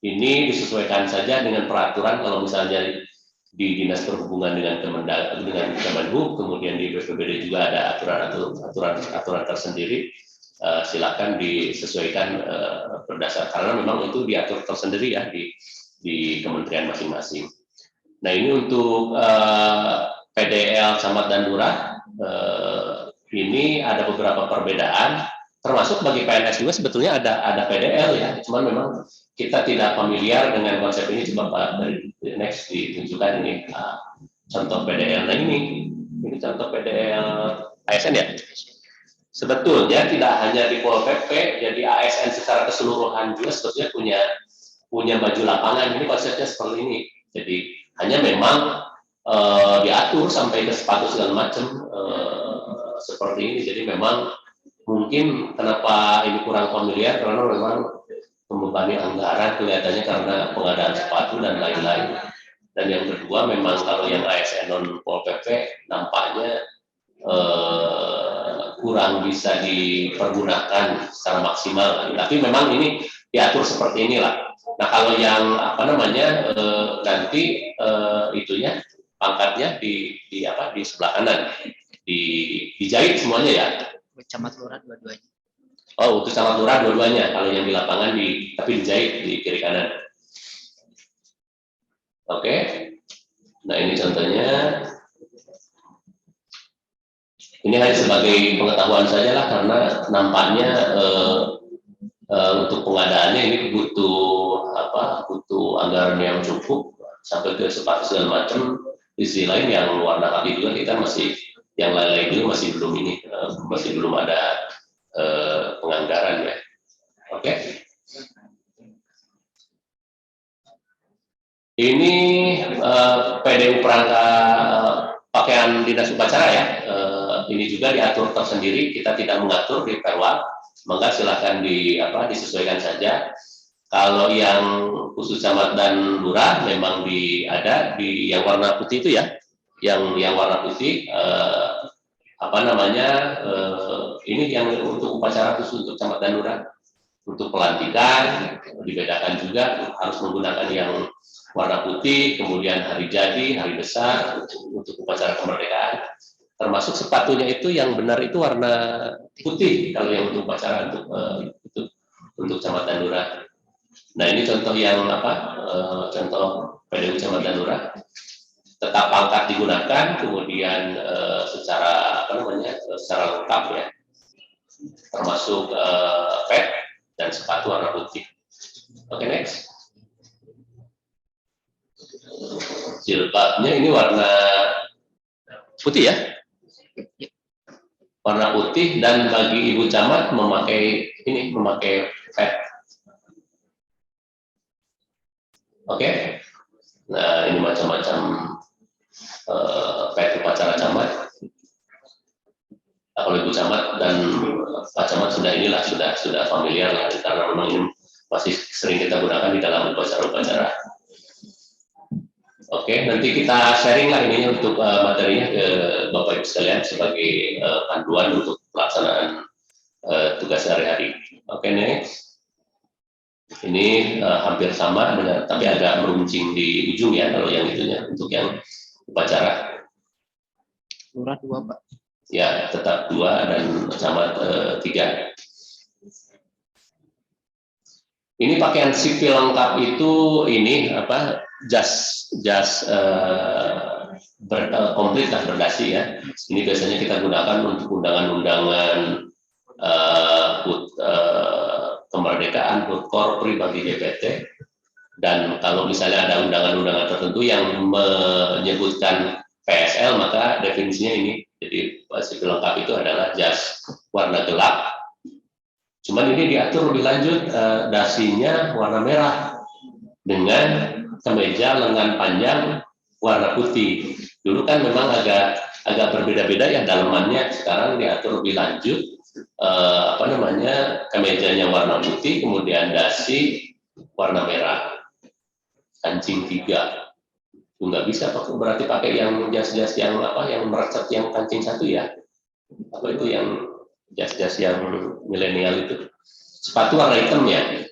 Ini disesuaikan saja dengan peraturan. Kalau misalnya di Dinas Perhubungan dengan Kemenhub, kemudian di BPBD juga ada aturan tersendiri. Silakan disesuaikan berdasar, karena memang itu diatur tersendiri ya di kementerian masing-masing. Nah, ini untuk PDL camat dan lurah, ini ada beberapa perbedaan, termasuk bagi PNS juga sebetulnya ada PDL ya, cuman memang kita tidak familiar dengan konsep ini. Coba Pak dari next ditunjukkan ini contoh PDL. Nah, ini contoh PDL ASN ya. Sebetulnya tidak hanya di Pol PP, jadi ASN secara keseluruhan juga sebetulnya punya baju lapangan. Ini konsepnya seperti ini. Jadi hanya memang diatur sampai ke sepatu segala macam seperti ini. Jadi memang mungkin kenapa ini kurang familiar, karena memang membebani anggaran kelihatannya karena pengadaan sepatu dan lain-lain. Dan yang kedua, memang kalau yang ASN non Pol PP nampaknya kurang bisa dipergunakan secara maksimal, tapi memang ini diatur seperti inilah. Nah, kalau yang nanti itunya pangkatnya di sebelah kanan, dijahit semuanya ya. Camat lurah dua-duanya. Oh, untuk camat lurah dua-duanya. Kalau yang di lapangan tapi dijahit di kiri kanan. Oke. Nah, ini contohnya. Ini hanya sebagai pengetahuan saja lah, karena nampaknya untuk pengadaannya ini butuh anggaran yang cukup sampai ke sepatu segala macam. Di sisi lain yang warna kaki juga kita yang lain-lain juga masih belum ada penganggaran ya. Oke. Ini PDU perangkat pakaian dinas upacara ya. Ini juga diatur tersendiri, kita tidak mengatur di Perwal, maka silakan disesuaikan saja. Kalau yang khusus camat dan lurah memang ada di yang warna putih itu ya, yang warna putih ini yang untuk upacara khusus untuk camat dan lurah. Untuk pelantikan dibedakan juga, harus menggunakan yang warna putih, kemudian hari jadi, hari besar untuk upacara kemerdekaan. Termasuk sepatunya itu yang benar itu warna putih kalau yang untuk upacara untuk camat dan lurah. Nah, ini contoh yang contoh PDU camat dan lurah. Tetap pangkat digunakan, kemudian secara lengkap ya, termasuk pet dan sepatu warna putih. Oke, next. Jilbabnya ini warna putih ya. Warna putih, dan bagi ibu camat memakai pet. Oke. Nah, ini macam-macam pet upacara camat. Nah, kalau ibu camat dan pak camat sudah familiar lah, karena memang ini masih sering kita gunakan di dalam upacara-upacara. Oke, nanti kita sharing lah ininya untuk materinya ke Bapak Ibu sekalian sebagai panduan untuk pelaksanaan Oke, next. Ini hampir sama dengan, tapi agak meruncing di ujung ya kalau yang itunya untuk yang upacara. Lurah 2, Pak. Ya, tetap 2 dan camat 3. Ini pakaian sipil lengkap itu ini apa? Jas komplit lah berdasi ya. Ini biasanya kita gunakan untuk undangan-undangan kemerdekaan, HUT Korpri bagi GPT. Dan kalau misalnya ada undangan-undangan tertentu yang menyebutkan PSL, maka definisinya ini. Jadi sipil lengkap itu adalah jas warna gelap. Cuman ini diatur lebih lanjut, dasinya warna merah dengan kemeja lengan panjang warna putih. Dulu kan memang agak berbeda-beda ya dalamannya. Sekarang diatur lebih lanjut, kemejanya warna putih, kemudian dasi warna merah, kancing 3. Nggak bisa berarti pakai yang jas-jas yang yang merecet yang kancing 1 ya? Apa itu yang jas-jas yang milenial itu? Sepatu warna hitam ya?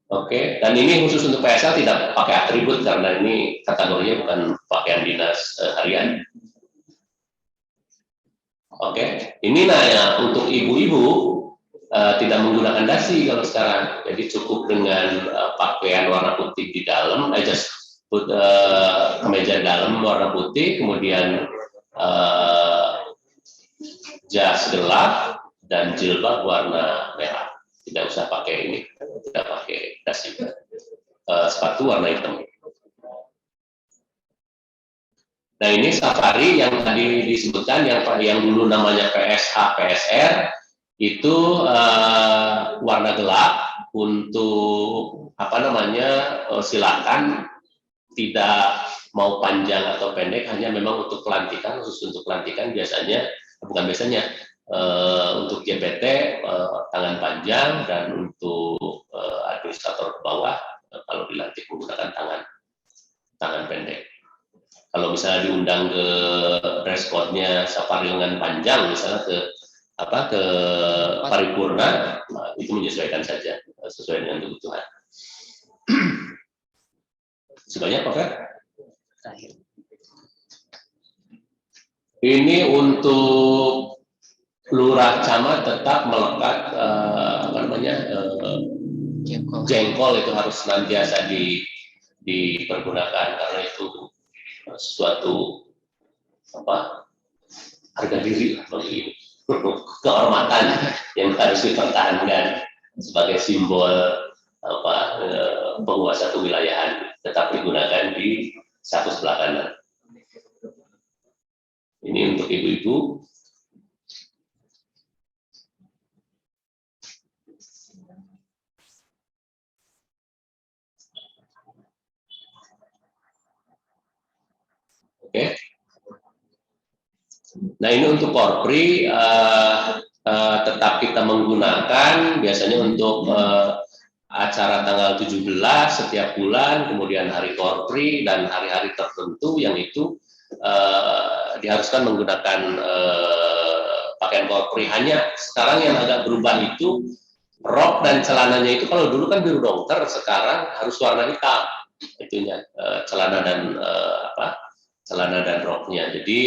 Oke, dan ini khusus untuk PSL tidak pakai atribut karena ini kategorinya bukan pakaian dinas harian. Oke, ini untuk ibu-ibu tidak menggunakan dasi kalau sekarang, jadi cukup dengan pakaian warna putih di dalam, kemeja dalam warna putih, kemudian jas gelap dan jilbab warna merah. Tidak usah pakai ini, tidak pakai dasi. Sepatu warna hitam. Nah ini safari yang tadi disebutkan, yang dulu namanya PSH, PSR, itu warna gelap untuk silakan, tidak mau panjang atau pendek, hanya memang untuk pelantikan, khusus untuk pelantikan biasanya, untuk GPT tangan panjang, dan untuk administrator ke bawah kalau dilantik menggunakan tangan pendek. Kalau misalnya diundang ke dress code-nya safari lengan panjang, misalnya ke paripurna, itu menyesuaikan saja sesuai dengan kebutuhan. Sebanyak Pak Fer? Ini untuk lurah camat tetap melekat jengkol itu harus senantiasa dipergunakan karena itu suatu harga diri bagi kehormatan yang harus dipertahankan sebagai simbol penguasa kewilayahan, tetap digunakan di saku sebelah kanan. Ini untuk ibu-ibu. Oke. Nah ini untuk korpri tetap kita menggunakan biasanya untuk acara tanggal 17 setiap bulan, kemudian hari korpri dan hari-hari tertentu yang itu diharuskan menggunakan pakaian korpri. Hanya sekarang yang agak berubah itu rok dan celananya itu, kalau dulu kan biru dongker, sekarang harus warna hitam itunya, celana dan roknya. Jadi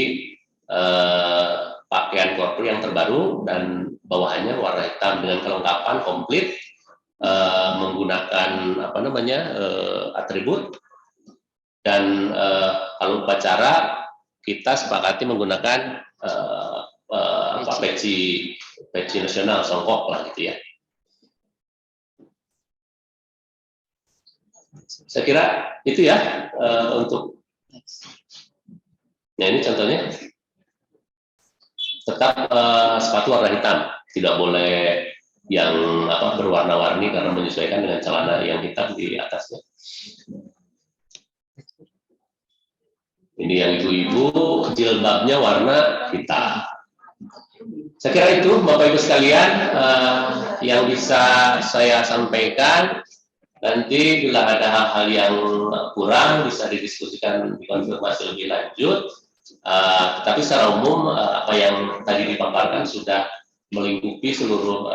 pakaian korpri yang terbaru dan bawahannya warna hitam dengan kelengkapan komplit, menggunakan atribut, dan kalau upacara kita sepakati menggunakan peci nasional songkok lah gitu ya. Saya kira itu ya untuk. Nah ini contohnya, tetap sepatu warna hitam, tidak boleh yang berwarna-warni karena menyesuaikan dengan celana yang hitam di atasnya. Ini yang ibu-ibu, jilbabnya warna hitam. Saya kira itu Bapak Ibu sekalian yang bisa saya sampaikan. Nanti bila ada hal-hal yang kurang bisa didiskusikan, dikonfirmasi lebih lanjut. Tetapi secara umum apa yang tadi dipaparkan sudah melingkupi seluruh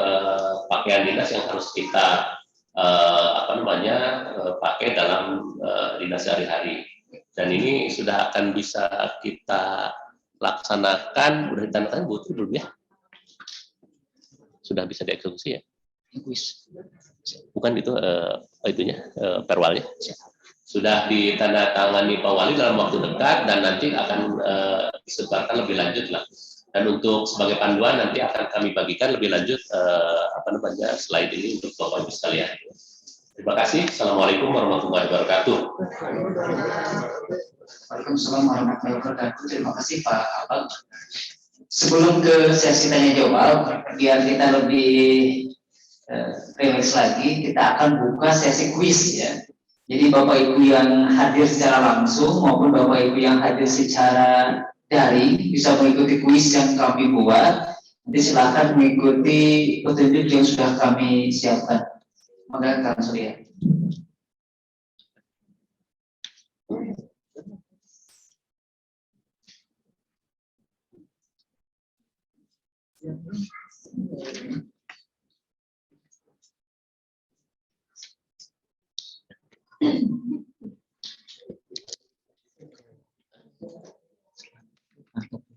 pakaian dinas yang harus kita pakai dalam dinas sehari-hari. Dan ini sudah akan bisa kita laksanakan, udah ditandatangan butuh belum ya? Sudah bisa dieksekusi ya? Kuis. Bukan itu itunya perwalnya. Sudah ditandatangani Pak Wali dalam waktu dekat dan nanti akan disebarkan lebih lanjut lah. Dan untuk sebagai panduan nanti akan kami bagikan lebih lanjut slide ini untuk Bapak Ibu sekalian. Terima kasih. Assalamualaikum warahmatullahi wabarakatuh. Waalaikumsalam warahmatullahi wabarakatuh. Terima kasih Pak Abang. Sebelum ke sesi tanya jawab, biar kita lebih rileks lagi, kita akan buka sesi kuis ya. Jadi Bapak Ibu yang hadir secara langsung maupun Bapak Ibu yang hadir secara daring bisa mengikuti kuis yang kami buat. Nanti silakan mengikuti petunjuk yang sudah kami siapkan. Maka Kang Surya.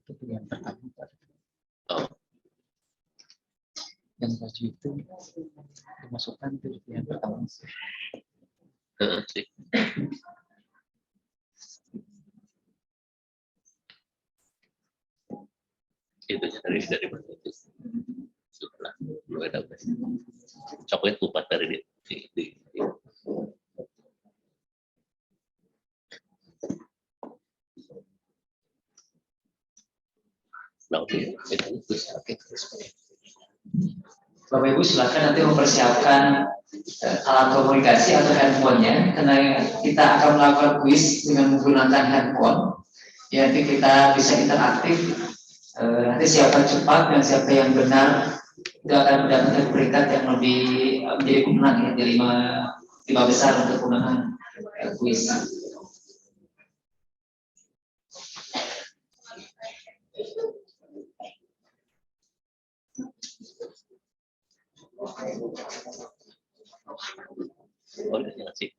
Itu yang pertama. Yang baju itu dimasukkan ke yang pertama. Itu dari itu. Sudah ada coklat kupat dari di. Nah, oke. Bapak Ibu silakan nanti mempersiapkan alat komunikasi atau handphonenya karena kita akan melakukan kuis dengan menggunakan handphone. Ya, nanti kita bisa interaktif. Nanti siapa cepat dan siapa yang benar itu akan mendapatkan peringkat yang lebih menjadi pemenang ya, di lima besar untuk pemenang kuis. Oh, terima kasih.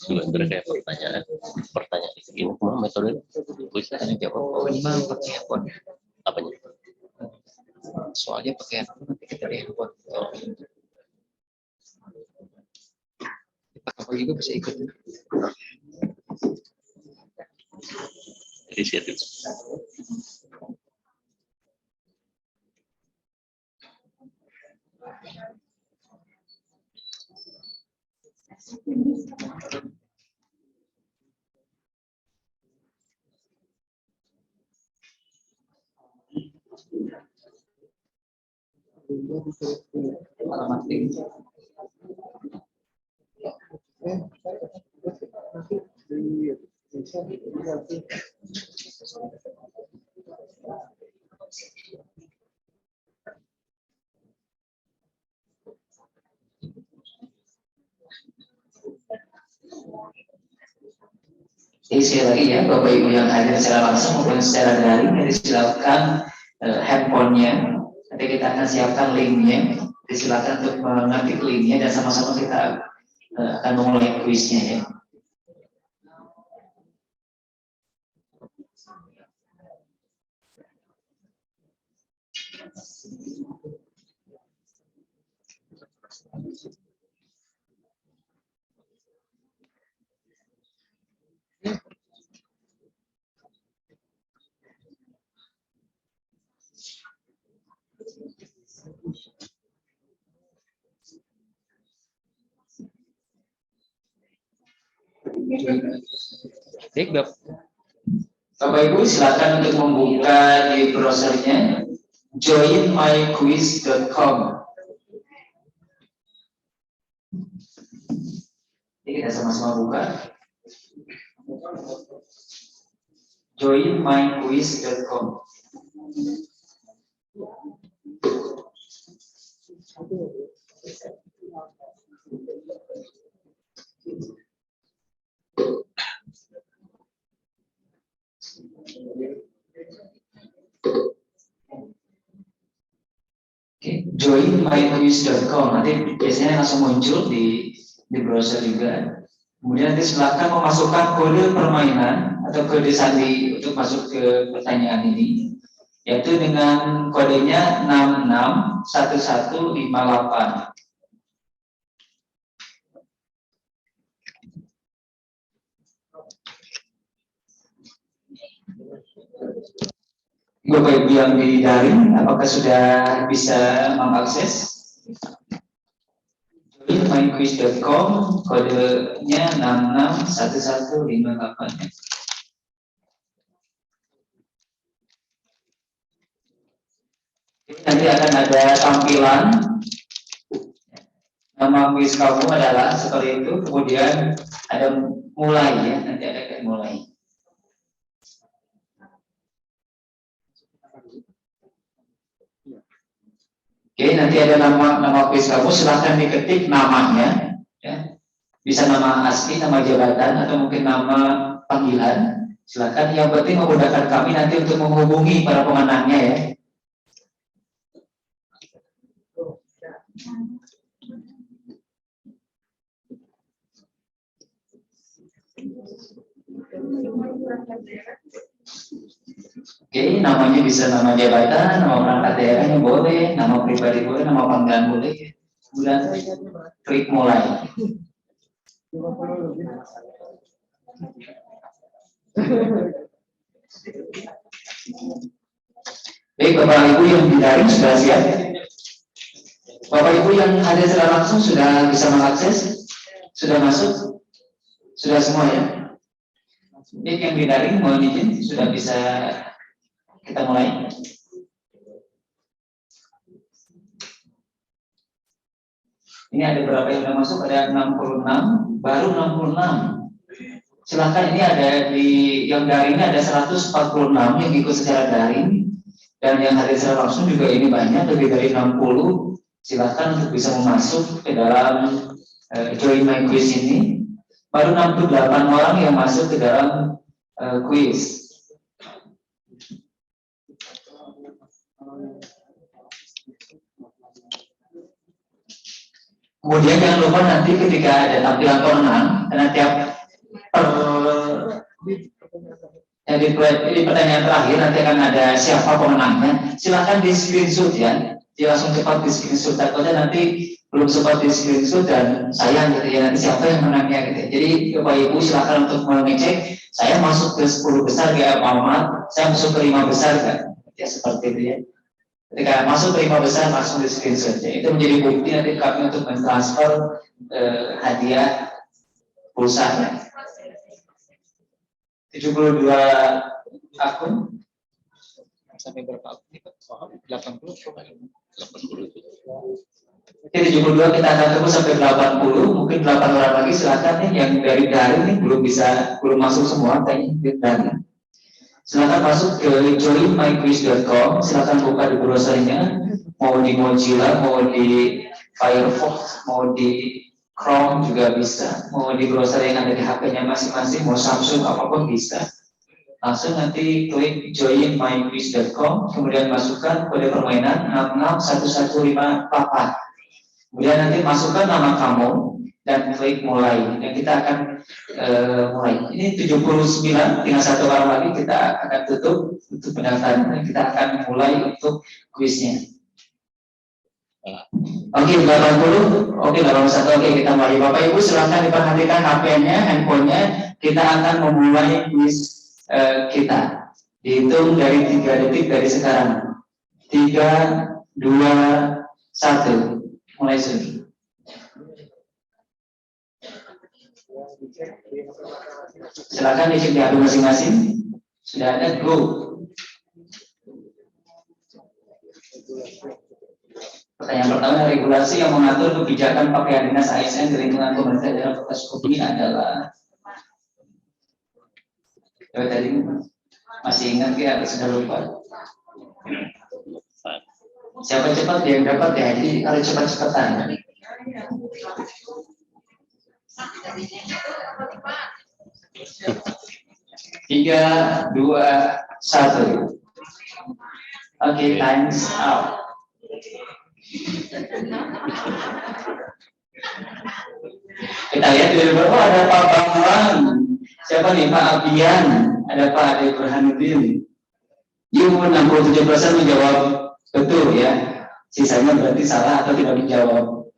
Sebenarnya kayak pertanyaan ini cuma metode bisa Tanya jawab. Oh, ini mah pakai handphone. apanya? Soalnya pakai handphone nanti kita lihat handphone. Pak juga bisa ikut. Inisiatif. Alamat link. Jadi sekali lagi ya Bapak Ibu yang hadir secara langsung maupun secara daring, disilakan handphonenya. Nanti kita akan siapkan linknya. Disilakan untuk mengetik linknya dan sama-sama kita akan memulai kuisnya ya. Baik, Bapak. Bapak Ibu silakan untuk membuka di browsernya joinmyquiz.com. Ini kita sama-sama buka. joinmyquiz.com. Joinmyquiz.com, nanti biasanya langsung muncul di browser juga. Kemudian nanti silakan memasukkan kode permainan atau kode sandi untuk masuk ke pertanyaan ini, yaitu dengan kodenya 661158. Bapak Ibu yang di daring, apakah sudah bisa mengakses? joinmyquiz.com, kodenya 661158. Nanti akan ada tampilan nama quiz kamu adalah seperti itu, kemudian ada mulai ya, nanti ada mulai. Oke, nanti ada nama quiz kamu, silahkan diketik namanya, ya. Bisa nama asli, nama jabatan, atau mungkin nama panggilan. Silahkan, yang penting memudahkan kami nanti untuk menghubungi para pemenangnya ya. Oke, namanya bisa nama jabatan, nama perangkat daerahnya boleh, nama pribadi boleh, nama panggilan boleh. Kemudian klik mulai. Baik, Bapak Ibu yang di daring sudah siap? Bapak Ibu yang hadir secara langsung sudah bisa mengakses? Sudah masuk? Sudah semua ya? Baik, yang di daring mohon izin sudah bisa kita mulai. Ini ada berapa yang sudah masuk? Ada 66, baru 66. Silakan, ini ada di yang daring ini ada 146 yang ikut secara daring, dan yang hadir secara langsung juga ini banyak, lebih dari 60. Silakan untuk bisa masuk ke dalam Join My Quiz ini. Baru 68 orang yang masuk ke dalam quiz. Kemudian jangan lupa nanti ketika ada tampilan pemenang, karena tiap di pertanyaan terakhir nanti akan ada siapa pemenangnya. Silakan di screenshot ya, langsung cepat di screenshot. Takutnya nanti belum sempat di screenshot dan sayang gitu ya, nanti siapa yang menangnya gitu. Jadi Bapak Ibu silakan untuk mengecek, saya masuk ke 10 besar ya Pak Ahmad, saya masuk ke 5 besar kan, ya seperti itu ya. Ketika masuk ke 5 besar langsung di screenshot ya. Itu menjadi bukti nanti kami untuk mentransfer hadiah pulsa ya. 72 akun sampai berapa akun? 80 Oke, 72 kita akan tunggu sampai 80, mungkin 8 orang lagi silakan nih yang dari daring nih belum masuk semua kayaknya. Silakan masuk ke joinmyquiz.com, silakan buka di browsernya, mau di Mozilla, mau di Firefox, mau di Chrome juga bisa, mau di browser yang ada di HP-nya masing-masing, mau Samsung apapun bisa. Langsung nanti klik joinmyquiz.com, kemudian masukkan kode permainan 661158. Kemudian nanti masukkan nama kamu dan klik mulai. Dan kita akan mulai. Ini 79, tinggal 1 orang lagi kita akan tutup untuk pendaftaran dan kita akan mulai untuk kuisnya. Oke, 80, oke 81, oke kita mulai. Bapak Ibu silakan diperhatikan HP-nya, handphonenya. Kita akan memulai kuis kita. Dihitung dari 3 detik dari sekarang. 3, 2, 1. Mulai sudah. Silakan dicek di HP masing-masing. Sudah ada, go. Pertanyaan pertama, regulasi yang mengatur kebijakan pakaian dinas ASN di lingkungan pemerintah daerah Kota Sukabumi adalah. Coba tadi masih ingat ya atau sudah lupa? Siapa cepat yang dapat ya, jadi harus cepat-cepatan. 3, 2, 1. Oke, times out. Kita lihat di luar, oh ada Pak Bambang, siapa nih, Pak Abian, ada Pak Ade Burhanuddin. You 67% menjawab betul ya, sisanya berarti salah atau tidak menjawab.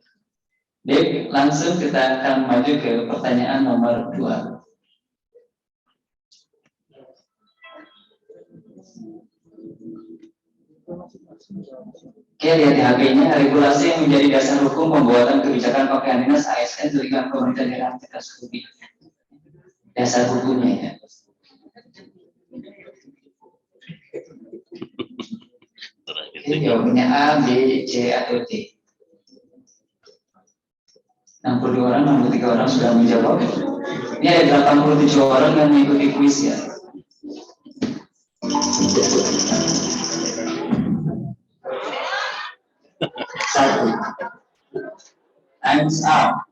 Baik, langsung kita akan maju ke pertanyaan nomor 2. Oke, lihat di HP-nya, regulasi yang menjadi dasar hukum pembuatan kebijakan pakaian dinas ASN di lingkungan pemerintah daerah Kota Sukabumi. Dasar hukumnya ya. Ini jawabannya A, B, C, atau D. 62 orang, 63 orang sudah menjawab. Ini ada 87 orang yang mengikuti kuis ya. Satu. Times out.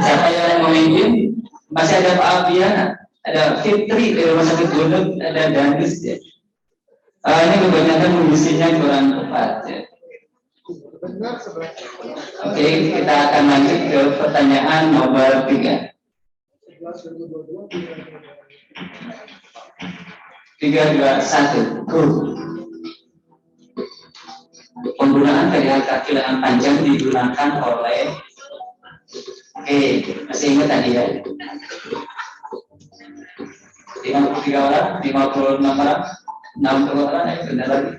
Siapa yang memimpin? Masih ada Pak Abiana, ada Fitri dari Rumah Sakit Gunung, ada Danis ya. Ini kebanyakan mengisinya kurang tepat ya. Oke, kita akan lanjut ke pertanyaan nomor 3. 3, 2, 1, go. Penggunaan PDH kaki lengan panjang digunakan oleh, oke, masih ingat tadi ya? 53 orang, 56 orang, 60 orang, ayo benar lagi.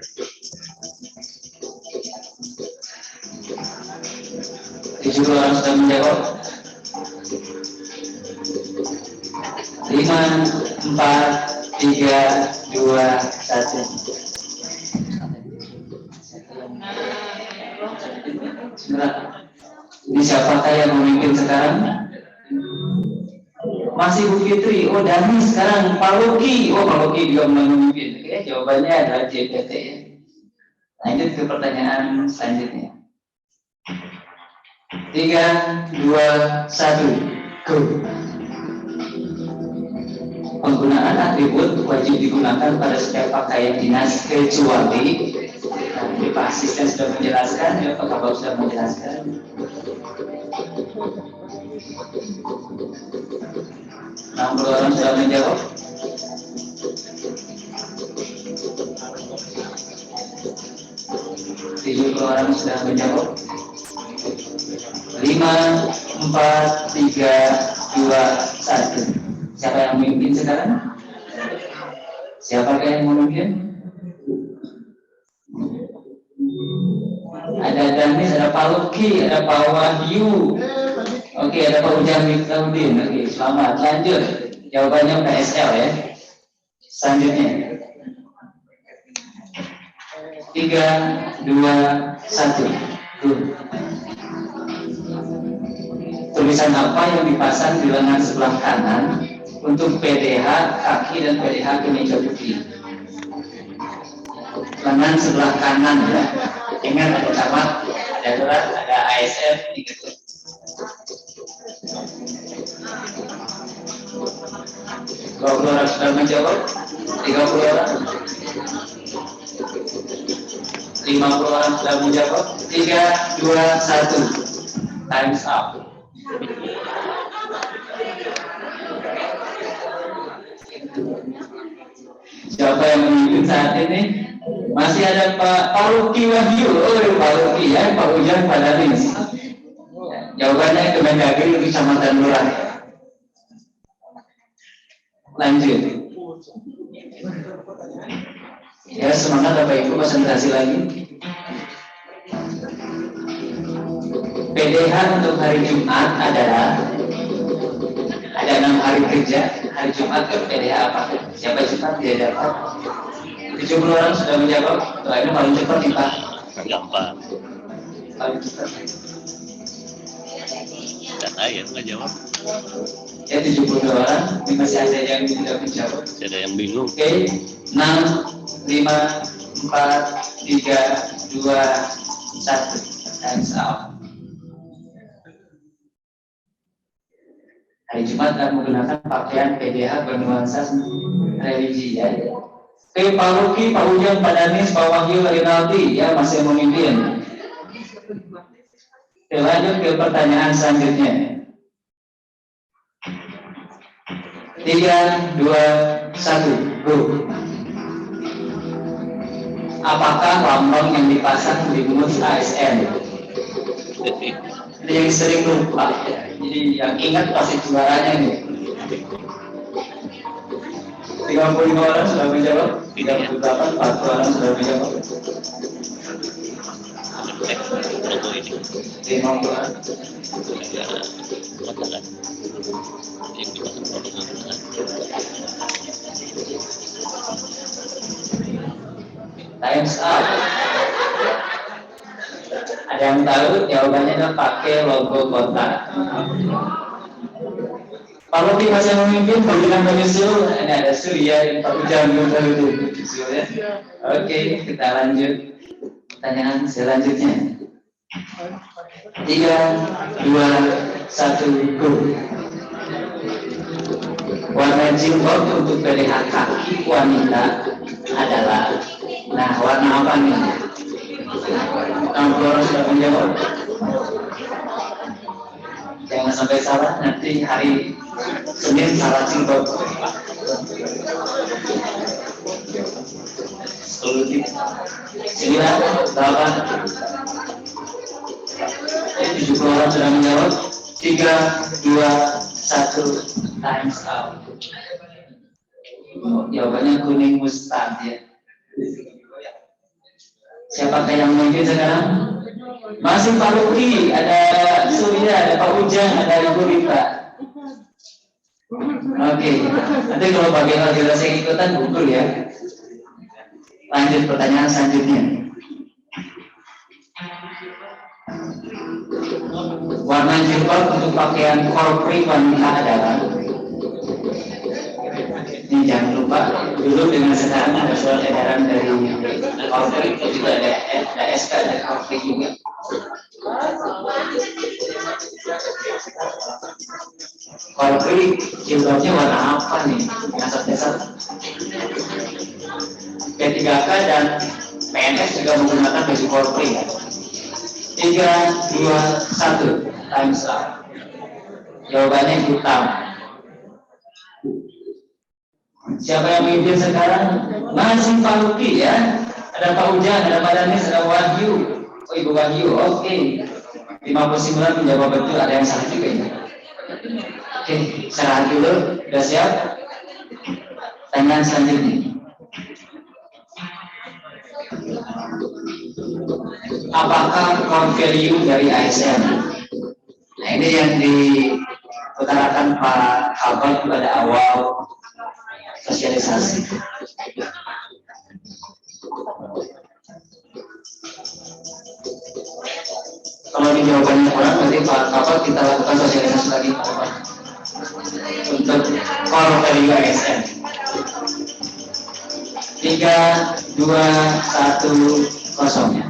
70 orang sudah menjawab. 5, 4, 3, 2, 1. Ini siapakah yang memimpin sekarang? Masih Bu Fitri. Oh, Dani sekarang. Pak Luki. Oh, Pak Luki juga memimpin. Oke, jawabannya adalah JPT ya. Lanjut ke pertanyaan selanjutnya. 3, 2, 1, go. Penggunaan atribut wajib digunakan pada setiap pakaian dinas kecuali. Pak asisten sudah menjelaskan, ya Pak Kabak sudah menjelaskan. 60 orang sudah menjawab. 70 orang sudah menjawab. 5, 4, 3, 2, 1. Siapa yang memimpin sekarang? Siapakah yang memimpin? Ada Danis, ada Pak Luki, ada Pak Wahyu. Oke, ada Pak Ujang Miftahudin. Oke, selamat. Lanjut. Jawabannya PSL ya. Selanjutnya. 3, 2, 1. Tulisan apa yang dipasang di lengan sebelah kanan untuk PDH kaki dan PDH kemeja putih? Lengan sebelah kanan ya. Ingat ada camat, ada gerak, ada ASF gitu. Dua orang sudah menjawab. 30 orang. 50 orang sudah menjawab. 3, 2, 1. Times up. Siapa yang memimpin saat ini? Masih ada Pak Luki Wahyu. Oh, Pak Luki ya, Pak Ujang, Pak Danis. Jawabannya Kemendagri Kecamatan Lurah. Lanjut. Ya, semangat Bapak Ibu, konsentrasi lagi. PDH untuk hari Jumat adalah ada ada 6 hari kerja, hari Jumat ke PDH apa? Siapa cepat dia dapat. 70 orang sudah menjawab. Doa ini paling cepat nih Pak. Gampang. Paling cepat. Dan ayo nggak jawab. Ya 72 orang, ini masih ada yang tidak menjawab. Masih ada yang bingung. Oke, 6, 5, 4, 3, 2, 1. Times out. Hari Jumat akan menggunakan pakaian PDH bernuansa religi ya. Oke, Pak Ruki, Pak Ujang, Pak Danis, Pak Wahyu, Rinaldi ya masih memimpin. Oke, lanjut ke pertanyaan selanjutnya. 3, 2, 1, go. Apakah lambang yang dipasang di mulut ASN? Ini yang sering lupa ya. Jadi yang ingat pasti juaranya nih. 35 orang sudah menjawab, 38, 40 orang sudah menjawab. 50 orang. Times up. Ada yang tahu jawabannya adalah pakai logo kotak. Pak Luki masih memimpin, berikan menyusul. Ini ada Surya, Pak Ujang juga menyusul ya. Oke, kita lanjut pertanyaan selanjutnya. 3, 2, 1, go. Warna jilbab untuk PDH kaki wanita adalah, nah warna apa nih? 60 orang sudah menjawab. Jangan sampai salah, nanti hari Senin salah jilbab. 10, 9, 8, 70 orang sudah menjawab. 3, 2, 1, times out. Jawabannya kuning mustard ya. Siapakah yang memimpin sekarang? Masih Pak Luki, ada Surya, ada Pak Ujang, ada Ibu Rita. Oke, nanti kalau bagian lagi-lagi yang ikutan gugur ya. Lanjut pertanyaan selanjutnya. Warna jilbab untuk pakaian korpri wanita adalah, ini jangan lupa dulu dengan sekarang ada surat edaran dari korpri, itu juga ada SK dari korpri juga. Korpri jilbabnya warna apa nih? Dasar-dasar P3K dan PNS juga menggunakan baju korpri ya. 3, 2, 1, times up. Jawabannya hitam. Siapa yang memimpin sekarang? Masih Pak Luki ya. Ada Pak Ujang, ada Pak Danis, ada Wahyu. Oh Ibu Wahyu, oke. 59 menjawab betul, ada yang salah juga ya. Oke, istirahat dulu. Sudah siap? Pertanyaan selanjutnya. Apakah core value dari ASN? Nah ini yang diutarakan Pak Kabar pada awal sosialisasi. Kalau di jawabannya kurang, nanti Pak Kabar kita lakukan sosialisasi lagi Pak untuk core value ASN. 3, 2, 1, 0.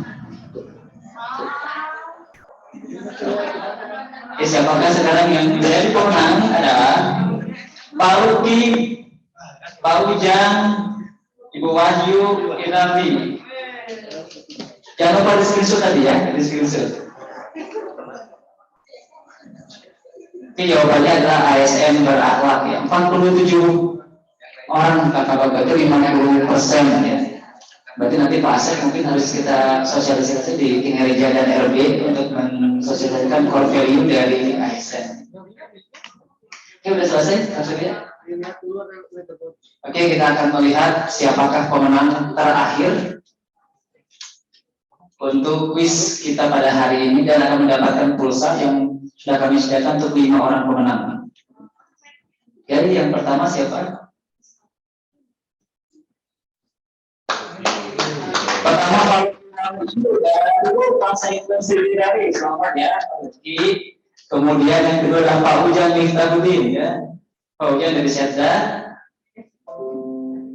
Siapakah sekarang yang menjadi pemenang adalah Pak Luki, Pak Ujang, Ibu Wahyu, Rinaldi. Jangan lupa di screenshot tadi ya, di screenshot. Ini jawabannya adalah ASN berakhlak ya. 47 orang kata Bapak itu 50% ya. Berarti nanti Pak Asep mungkin harus kita sosialisasi di kinerja dan RB untuk mensosialisasikan core value dari ASN. Oke, udah selesai maksudnya? Oke, kita akan melihat siapakah pemenang terakhir untuk quiz kita pada hari ini dan akan mendapatkan pulsa yang sudah kami sediakan untuk 5 orang pemenang. Jadi yang pertama siapa? Pertama Pak Said Sirwidari, selamat ya Pak Rizky. Kemudian yang kedua adalah Pak Ujang Miftahudin ya. Pak Ujang dari Syedda.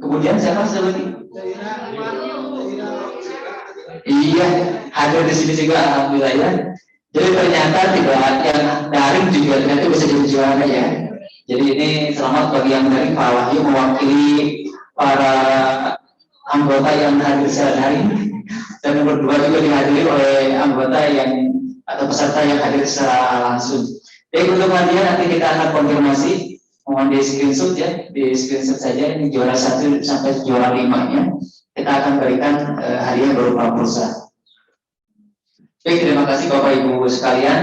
Kemudian siapa lagi? Iya, hadir di sini juga alhamdulillah ya. Jadi ternyata tidak yang daring juga ternyata bisa jadi juara ya. Jadi ini selamat bagi yang daring, Pak Wahyu mewakili para anggota yang hadir secara daring, dan nomor 2 juga dihadiri oleh anggota yang atau peserta yang hadir secara langsung. Baik, untuk hadiah nanti kita akan konfirmasi, mohon di screenshot ya, di screenshot saja ini juara 1 sampai juara 5-nya. Kita akan berikan hadiah berupa pulsa. Baik, terima kasih Bapak Ibu sekalian.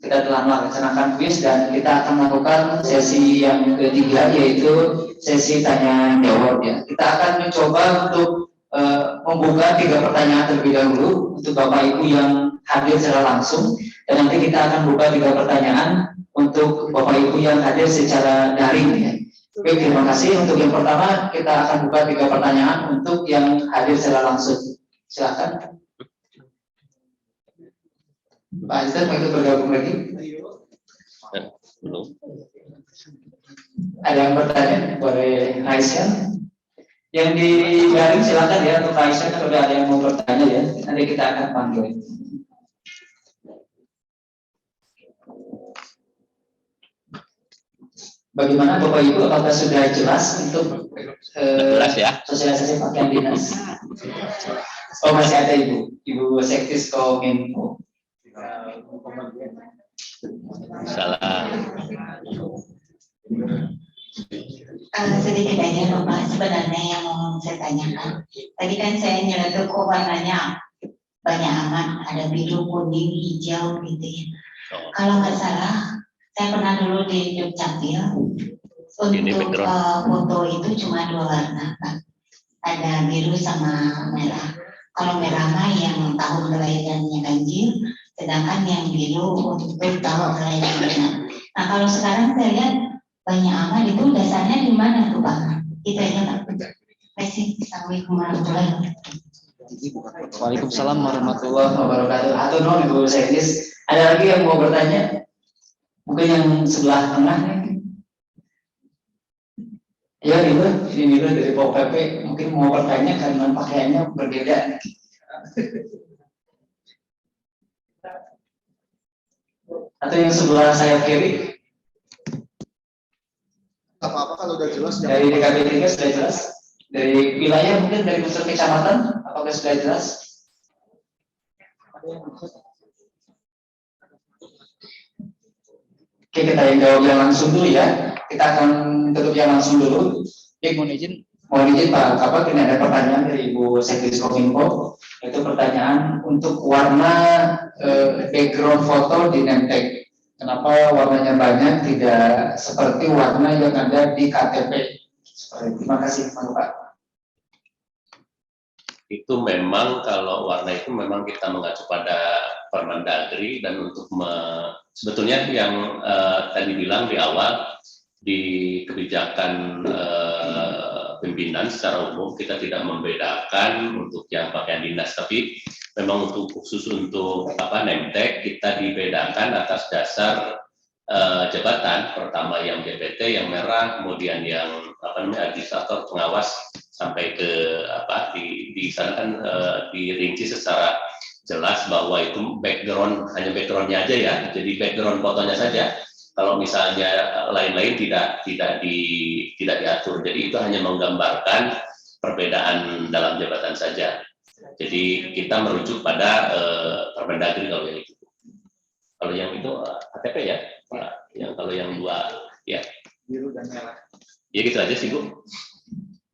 Kita telah melaksanakan quiz dan kita akan melakukan sesi yang ketiga, yaitu sesi tanya jawab ya. Kita akan mencoba untuk membuka 3 pertanyaan terlebih dahulu untuk Bapak Ibu yang hadir secara langsung, dan nanti kita akan buka 3 pertanyaan untuk Bapak Ibu yang hadir secara daring ya. Oke, terima kasih. Untuk yang pertama kita akan buka 3 pertanyaan untuk yang hadir secara langsung. Silakan. Pak Azhar mau ikut bergabung lagi? Belum. Ada yang bertanya? Boleh Aisyah? Yang di daring silakan ya, untuk Aisyah kalau ada yang mau bertanya ya, nanti kita akan panggil. Bagaimana Bapak Ibu, apakah sudah jelas untuk Jelas ya. sosialisasi pakaian dinas? Oh, masih ada Ibu Sektis Kominfo. Salah. Sedikit aja Bapak, sebenarnya yang mau saya tanyakan. Tadi kan saya nyeletuk kok warnanya banyak amat, ada biru, kuning, hijau gitu ya. Kalau nggak salah, saya pernah dulu di Dukcapil, untuk foto itu cuma 2 warna, Pak. Ada biru sama merah. Kalau merah mah yang tahun kelahirannya ganjil, sedangkan yang biru untuk tahun kelahiran. Nah kalau sekarang saya lihat banyak amat, itu dasarnya di mana tuh Pak? Itu aja Pak. Assalamualaikum warahmatullahi wabarakatuh. Waalaikumsalam warahmatullahi Wabarakatuh. Atau non Ibu Sektis, ada lagi yang mau bertanya? Mungkin yang sebelah tengah nih. Ya Ibu, ini Ibu dari Pol PP mungkin mau bertanya karena pakaiannya berbeda. Atau yang sebelah saya kiri? Apa-apa kalau udah jelas. Dari DKP 3 sudah jelas. Dari wilayah mungkin dari unsur kecamatan, apakah sudah jelas? Oke, kita yang jawab yang langsung dulu ya. Kita akan tutup yang langsung dulu. Mohon izin Pak Kapak, ini ada pertanyaan dari Ibu Sektis Kominfo. Itu pertanyaan untuk warna background foto di name tag. Kenapa warnanya banyak, tidak seperti warna yang ada di KTP? Terima kasih Pak. Itu memang kalau warna itu memang kita mengacu pada Permendagri, dan untuk sebetulnya yang tadi bilang di awal di kebijakan pimpinan secara umum kita tidak membedakan untuk yang pakaian dinas, tapi memang untuk khusus untuk name tag kita dibedakan atas dasar jabatan. Pertama yang JPT yang merah, kemudian yang administrator pengawas, sampai ke di sana kan dirinci secara jelas bahwa itu background, hanya backgroundnya aja ya, jadi background fotonya saja. Kalau misalnya lain-lain tidak diatur, jadi itu hanya menggambarkan perbedaan dalam jabatan saja. Jadi kita merujuk pada Permendagri kalau yang itu. Kalau yang itu KTP ya, Pak. Yang kalau yang 2 ya. Biru dan merah. Ya gitu aja sih Bu.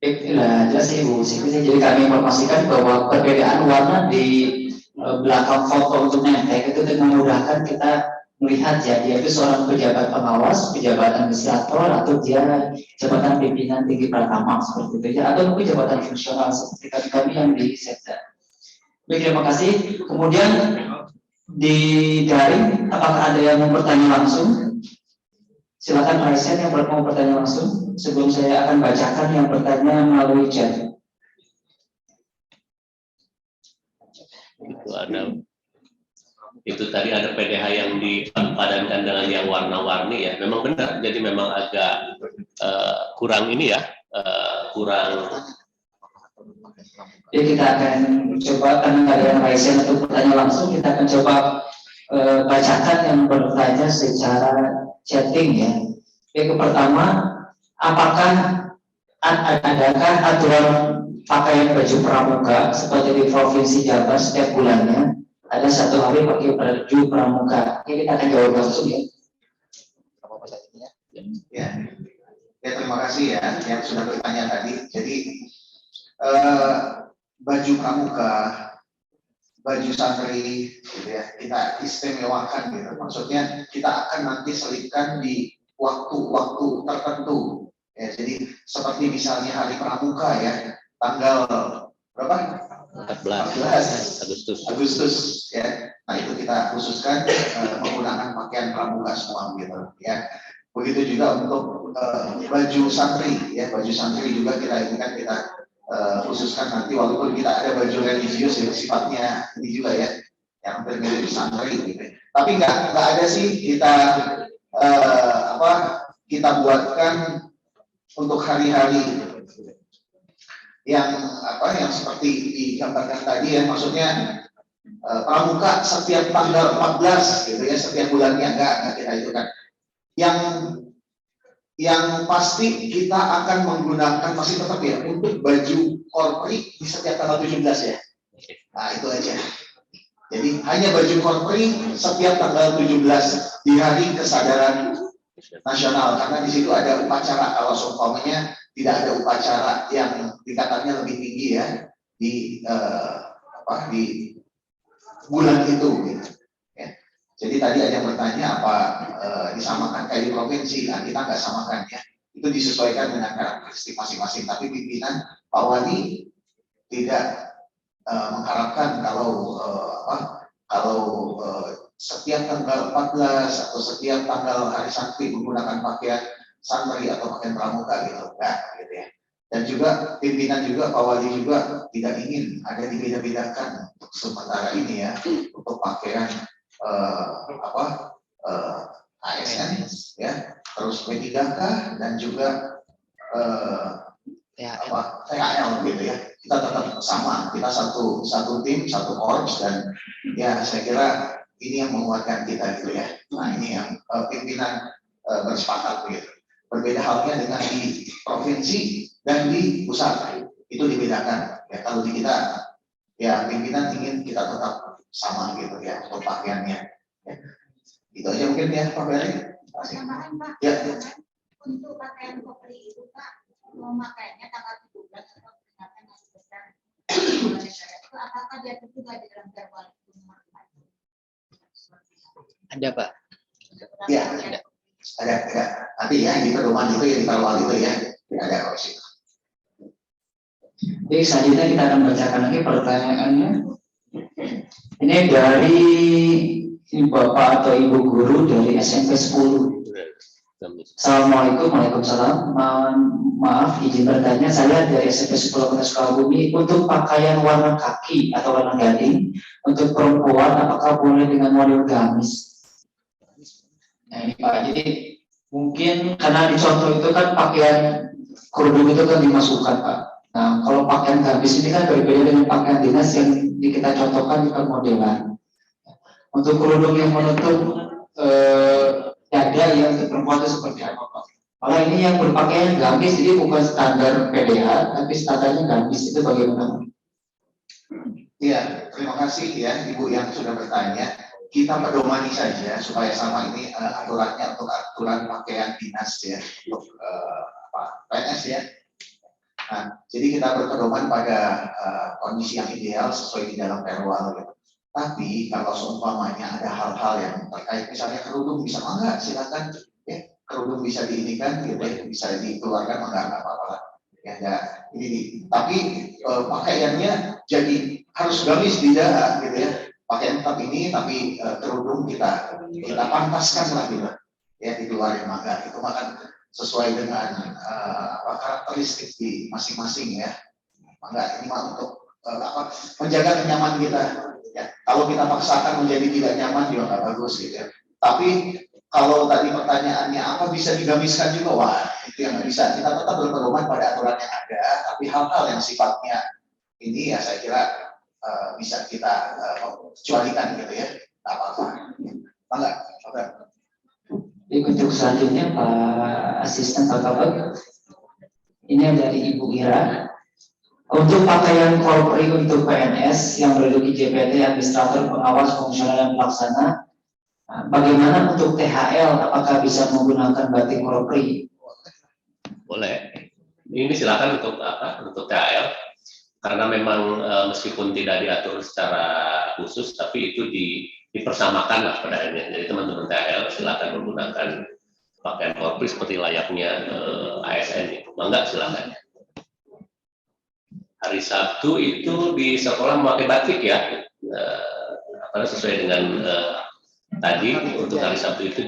Nah, jelas Ibu. Jadi kami informasikan bahwa perbedaan warna di belakang foto untuk name tag itu memudahkan kita melihat ya, dia itu seorang pejabat pengawas, pejabat administrator, atau dia jabatan pimpinan tinggi pertama seperti itu ya, atau mungkin jabatan fungsional seperti kami yang di Sekda. Baik, terima kasih. Kemudian di daring, apakah ada yang mau bertanya langsung? Silakan Pak Esen yang mau bertanya langsung sebelum saya akan bacakan yang bertanya melalui chat. Itu tadi ada PDH yang dipadankan dengan yang warna-warni ya. Memang benar. Jadi memang agak kurang ini ya, kurang. Jadi kita akan coba, karena ada yang Esen untuk bertanya langsung, kita akan coba bacakan yang bertanya secara chatting ya. Yang pertama, apakah adakah aturan pakaian baju pramuka seperti di Provinsi Jabar setiap bulannya ada satu hari pakai baju pramuka? Ini kita akan jawab langsung ya. Ya, terima kasih ya yang sudah bertanya tadi. Jadi baju pramuka, baju santri, gitu ya, kita istimewakan gitu. Maksudnya kita akan nanti selipkan di waktu-waktu tertentu. Ya, jadi seperti misalnya hari pramuka ya, tanggal berapa? 14 Agustus ya. Nah itu kita khususkan menggunakan pakaian pramuka semua gitu ya. Begitu juga untuk baju santri ya, baju santri juga kita khususkan nanti, walaupun kita ada baju religius yang sifatnya ini juga ya, yang mirip santri gitu. Tapi nggak ada sih kita kita buatkan untuk hari-hari yang seperti digambarkan tadi ya, maksudnya pramuka setiap tanggal 14 gitu ya, setiap bulannya enggak kita itu kan. Yang pasti kita akan menggunakan masih tetap ya untuk baju korpri di setiap tanggal 17 ya. Nah itu aja. Jadi hanya baju korpri setiap tanggal 17 di hari kesadaran nasional, karena di situ ada upacara. Kalau seumpamanya tidak ada upacara yang tingkatannya lebih tinggi ya di di bulan itu gitu. Ya. Jadi tadi ada yang bertanya apa disamakan kayak di provinsi. Nah, kita nggak samakan ya, itu disesuaikan dengan karakteristik masing-masing. Tapi pimpinan Pak Wali tidak mengharapkan kalau setiap tanggal 14 atau setiap tanggal hari santri menggunakan pakaian santri atau pakaian pramuka gitu, enggak gitu ya. Dan juga pimpinan juga Pak Wali juga tidak ingin ada dibeda-bedakan untuk sementara ini ya, untuk pakaian ASN ya, terus P3K dan juga THL gitu ya. Kita tetap sama, kita satu tim, satu korps, dan ya saya kira ini yang menguatkan kita gitu ya. Nah ini yang pimpinan bersepakat begitu. Berbeda halnya dengan di provinsi dan di pusat, itu dibedakan. Ya kalau di kita ya pimpinan ingin kita tetap sama gitu ya untuk pakaiannya. Ya. Itu aja mungkin ya Pak Beri. Tambahan Pak, Ya. untuk pakaian kopri itu Pak, mau makainya tanggal 17 atau peringatan hari besar itu apakah dia juga di dalam jadwal itu? Ada Pak. Ya, ada. Nanti ya di pedoman itu ya, di kawal itu ya, ada kalau situ. Jadi selanjutnya kita akan bacakan lagi pertanyaannya. Ini dari Bapak atau Ibu Guru dari SMP 10. Assalamualaikum, waalaikumsalam. Maaf izin bertanya, saya dari SMP 10 Kota Sukabumi. Untuk pakaian warna kaki atau warna gading untuk perempuan, apakah boleh dengan model gamis? Nah ini Pak, jadi mungkin karena di contoh itu kan pakaian kerudung itu kan dimasukkan Pak. Nah kalau pakaian gamis ini kan berbeda dengan pakaian dinas yang kita contohkan di permodelan. Untuk kerudung yang menutup dada yang untuk perempuan itu seperti apa Pak? Kalau ini yang berpakaian gamis, jadi bukan standar PDH, tapi standarnya gamis, itu bagaimana? Iya, terima kasih ya Ibu yang sudah bertanya. Kita pedomani saja supaya sama ini aturannya untuk aturan pakaian dinas ya, untuk PNS ya. Nah, jadi kita berpedoman pada kondisi yang ideal sesuai di dalam perwal gitu. Tapi kalau seumpamanya ada hal-hal yang terkait misalnya kerudung bisa enggak, silakan ya, kerudung bisa diinikan gitu ya, bisa dikeluarkan enggak apa-apa. Ya ada ini tapi pakaiannya jadi harus gamis tidak gitu ya. Pakaian tetap ini tapi kerudung kita pantaskan lah gitu. ya di luar yang magang itu makan sesuai dengan karakteristik di masing-masing ya. Maka ini mah untuk menjaga kenyamanan kita. Ya, kalau kita paksakan menjadi tidak nyaman juga nggak bagus gitu ya. Tapi kalau tadi pertanyaannya apa bisa digamiskan juga, wah itu yang nggak bisa. Kita tetap berpedoman pada aturan yang ada, tapi hal-hal yang sifatnya ini ya saya kira bisa kita kecualikan gitu ya. Nggak apa-apa. Enggak, oke. Untuk selanjutnya Pak Asisten Pak Kabak, ini dari Ibu Ira. Untuk pakaian korpri untuk PNS yang menduduki JPT, administrator, pengawas, fungsional, dan pelaksana, bagaimana untuk THL? Apakah bisa menggunakan batik korpri? Boleh. Ini silakan untuk apa? Untuk THL. Karena memang meskipun tidak diatur secara khusus, tapi itu dipersamakan lah pada akhirnya. Jadi teman-teman THL silakan menggunakan pakaian korpri seperti layaknya ASN itu. Mangga silakan. Hari Sabtu itu di sekolah memakai batik ya, sesuai dengan tadi untuk hari Sabtu itu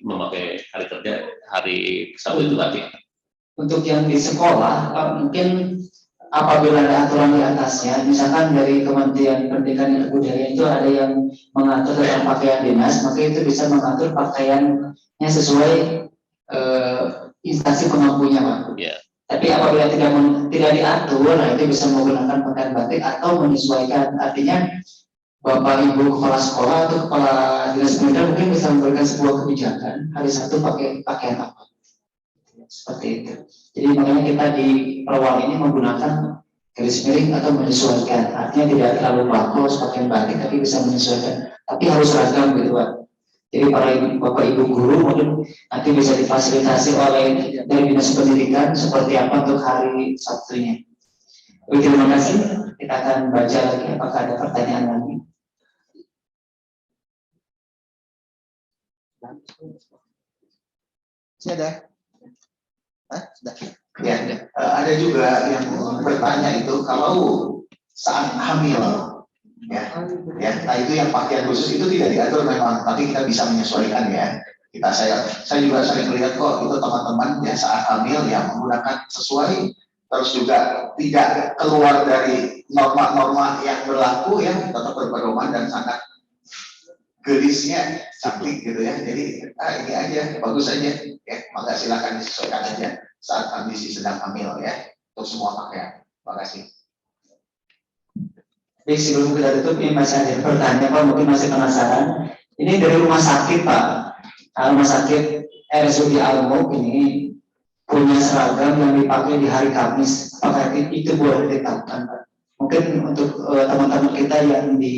memakai hari kerja, hari Sabtu itu batik. Untuk yang di sekolah, mungkin apabila ada aturan di atasnya, misalkan dari Kementerian Pendidikan dan Kebudayaan itu ada yang mengatur tentang pakaian dinas, maka itu bisa mengatur pakaiannya sesuai instansi pengampunya, Pak. Yeah. Tapi apabila tidak diatur, nah itu bisa menggunakan pakaian batik atau menyesuaikan. Artinya Bapak Ibu kepala sekolah atau kepala dinas pendidikan mungkin bisa memberikan sebuah kebijakan hari Sabtu pakai pakaian apa, seperti itu. Jadi makanya kita di awal ini menggunakan garis miring atau menyesuaikan. Artinya tidak terlalu baku pakaian batik, tapi bisa menyesuaikan. Tapi harus seragam gitu, Pak. Jadi para Bapak Ibu guru mungkin nanti bisa difasilitasi oleh dari dinas pendidikan seperti apa untuk hari Sabtunya. Terima kasih. Kita akan baca lagi apakah ada pertanyaan lagi. Sudah? Sudah. Ya, ada juga yang bertanya itu kalau saat hamil. Ya, nah itu yang pakaian khusus itu tidak diatur memang, tapi kita bisa menyesuaikan ya. Saya juga sering melihat kok itu teman-teman ya saat hamil ya menggunakan sesuai, terus juga tidak keluar dari norma-norma yang berlaku ya, tetap berpedoman dan sangat gelisnya cantik gitu ya. Jadi ini aja bagus aja ya, maka silakan disesuaikan aja saat kondisi sedang hamil ya untuk semua pakaian. Terima kasih. Baik, sebelum kita tutup, ini masih ada pertanyaan, Pak, mungkin masih penasaran. Ini dari rumah sakit, Pak. Rumah sakit RSUD Al-Mu'min ini punya seragam yang dipakai di hari Kamis. Apakah itu boleh ditetapkan, Pak? Mungkin untuk teman-teman kita yang di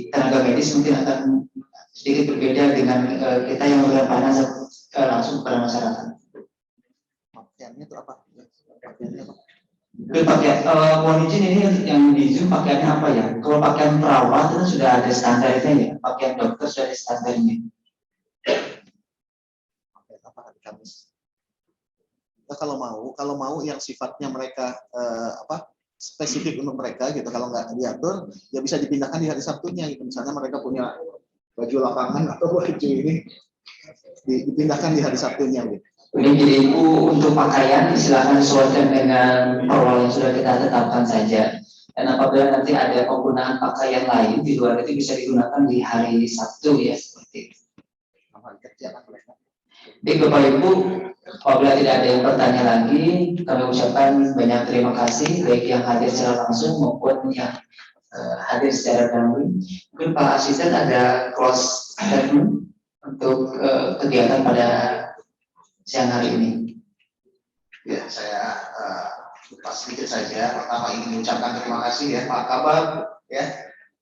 tenaga medis mungkin akan sedikit berbeda dengan kita yang berpandangan langsung kepada masyarakat. Pakaiannya itu apa? Pakaian, mohon izin ini yang di Zoom pakaiannya apa ya? Kalau pakaian perawat itu sudah ada standarnya ya, pakaian dokter sudah ada standarnya. Pakaian apa hari Kamis? Nah, kalau mau yang sifatnya mereka spesifik untuk mereka gitu, kalau nggak diatur ya bisa dipindahkan di hari Sabtunya gitu. Misalnya mereka punya baju lapangan atau baju ini dipindahkan di hari Sabtunya gitu. Jadi Ibu untuk pakaian silakan sesuaikan dengan protokol yang sudah kita tetapkan saja. Dan apabila nanti ada penggunaan pakaian lain di luar itu bisa digunakan di hari Sabtu ya seperti itu. Baik Bapak Ibu, apabila tidak ada yang bertanya lagi, kami ucapkan banyak terima kasih baik yang hadir secara langsung maupun yang hadir secara daring. Mungkin Pak Asisten ada close statement untuk kegiatan pada siang hari ini. Ya, saya lupa sedikit saja. Pertama ingin mengucapkan terima kasih ya Pak Kabar, ya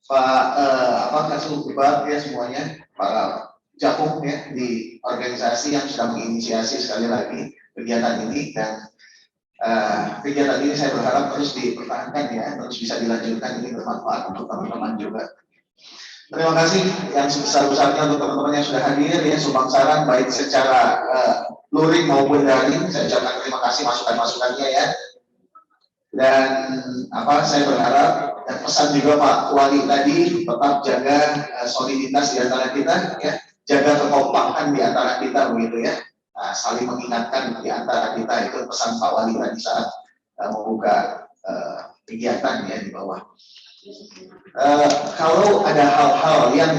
Pak Kasubag ya semuanya, para Jakung ya di organisasi yang sudah menginisiasi sekali lagi kegiatan ini, dan kegiatan ini saya berharap terus dipertahankan ya, terus bisa dilanjutkan, ini bermanfaat untuk teman-teman juga. Terima kasih yang sebesar-besarnya untuk teman-teman yang sudah hadir ya, sumbang saran baik secara luring maupun daring. Saya ucapkan terima kasih masukan-masukannya ya. Dan saya berharap dan pesan juga Pak Wali tadi tetap jaga soliditas di antara kita ya. jaga kekompakan di antara kita begitu ya. Nah, saling mengingatkan di antara kita, itu pesan Pak Wali tadi saat membuka kegiatan ya di bawah. Kalau ada hal-hal yang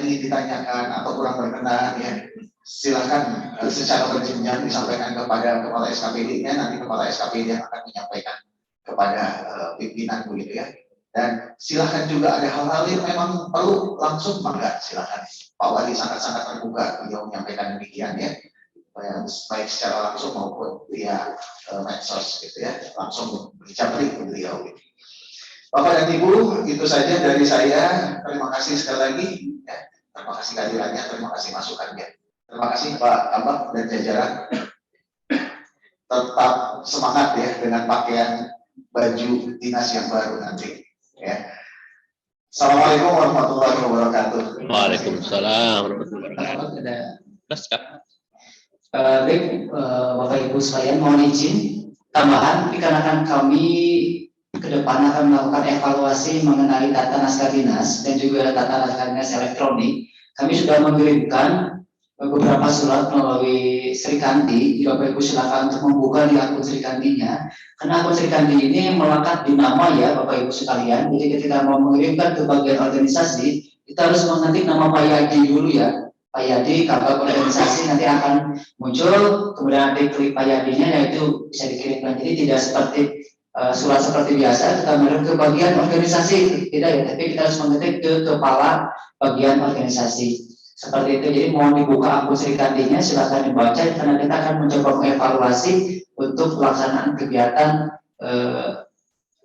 ingin ditanyakan atau kurang berkenan ya, silakan secara berjenjang disampaikan kepada kepala SKPD-nya, nanti kepala SKPD yang akan menyampaikan kepada pimpinan begitu ya. Dan silakan juga ada hal-hal yang memang perlu langsung, maka silakan. Pak Wali sangat-sangat terbuka beliau menyampaikan demikian ya, baik secara langsung maupun via medsos gitu ya, langsung berjabri beliau. Bapak dan Ibu, itu saja dari saya. Terima kasih sekali lagi. Ya. Terima kasih kehadirannya, terima kasih masukannya. Terima kasih Pak Abang dan jajaran. Tetap semangat ya dengan pakaian baju dinas yang baru nanti. Ya. Assalamualaikum warahmatullahi wabarakatuh. Waalaikumsalam warahmatullahi wabarakatuh. Baik, Bapak Ibu sekalian, mohon izin tambahan dikarenakan kami ke depan akan melakukan evaluasi mengenai data naskah dinas dan juga data naskah dinas elektronik. Kami sudah mengirimkan beberapa surat melalui Sri Kandi. Bapak Ibu silakan untuk membuka di akun Sri Kandinya. Karena akun Sri Kandi ini melekat di nama ya Bapak Ibu sekalian. Jadi ketika mau mengirimkan ke bagian organisasi, kita harus mengetik nama Pak Yadi dulu ya. Pak Yadi, kabak organisasi nanti akan muncul, kemudian nanti klik Pak Yadinya, yaitu bisa dikirimkan. Jadi tidak seperti surat seperti biasa kita mengirim ke bagian organisasi, tidak ya, tapi kita harus mengetik ke kepala bagian organisasi. Seperti itu, jadi mohon dibuka akun Sri Kandinya, silakan dibaca, karena kita akan mencoba mengevaluasi untuk pelaksanaan kegiatan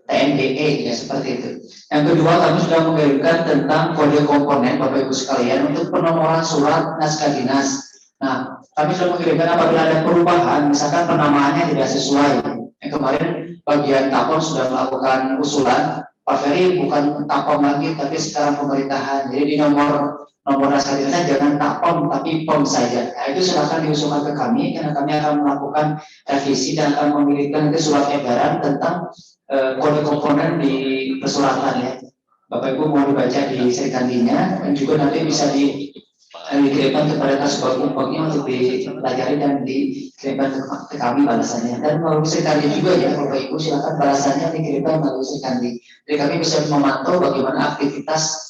TNDE ya, seperti itu. Yang kedua, kami sudah mengirimkan tentang kode komponen Bapak Ibu sekalian untuk penomoran surat naskah dinas. Nah, kami sudah mengirimkan apabila ada perubahan, misalkan penamaannya tidak sesuai. Yang kemarin bagian Tapom sudah melakukan usulan, Pak Ferry bukan Tapom lagi, tapi sekarang pemerintahan. Jadi di nomor naskah dinasnya jangan Tapom, tapi POM saja. Nah, itu silakan diusulkan ke kami, karena kami akan melakukan revisi dan akan mengirimkan ke surat edaran tentang kode komponen di persuratan ya. Bapak Ibu mau dibaca di Sri Kandinya, dan juga nanti bisa dikirimkan kepada Kasubag-Bagnya untuk dipelajari dan dikirimkan ke kami balasannya. Dan melalui Sri Kandi juga ya Bapak Ibu, silakan balasannya dikirimkan melalui Sri Kandi. Jadi kami bisa memantau bagaimana aktivitas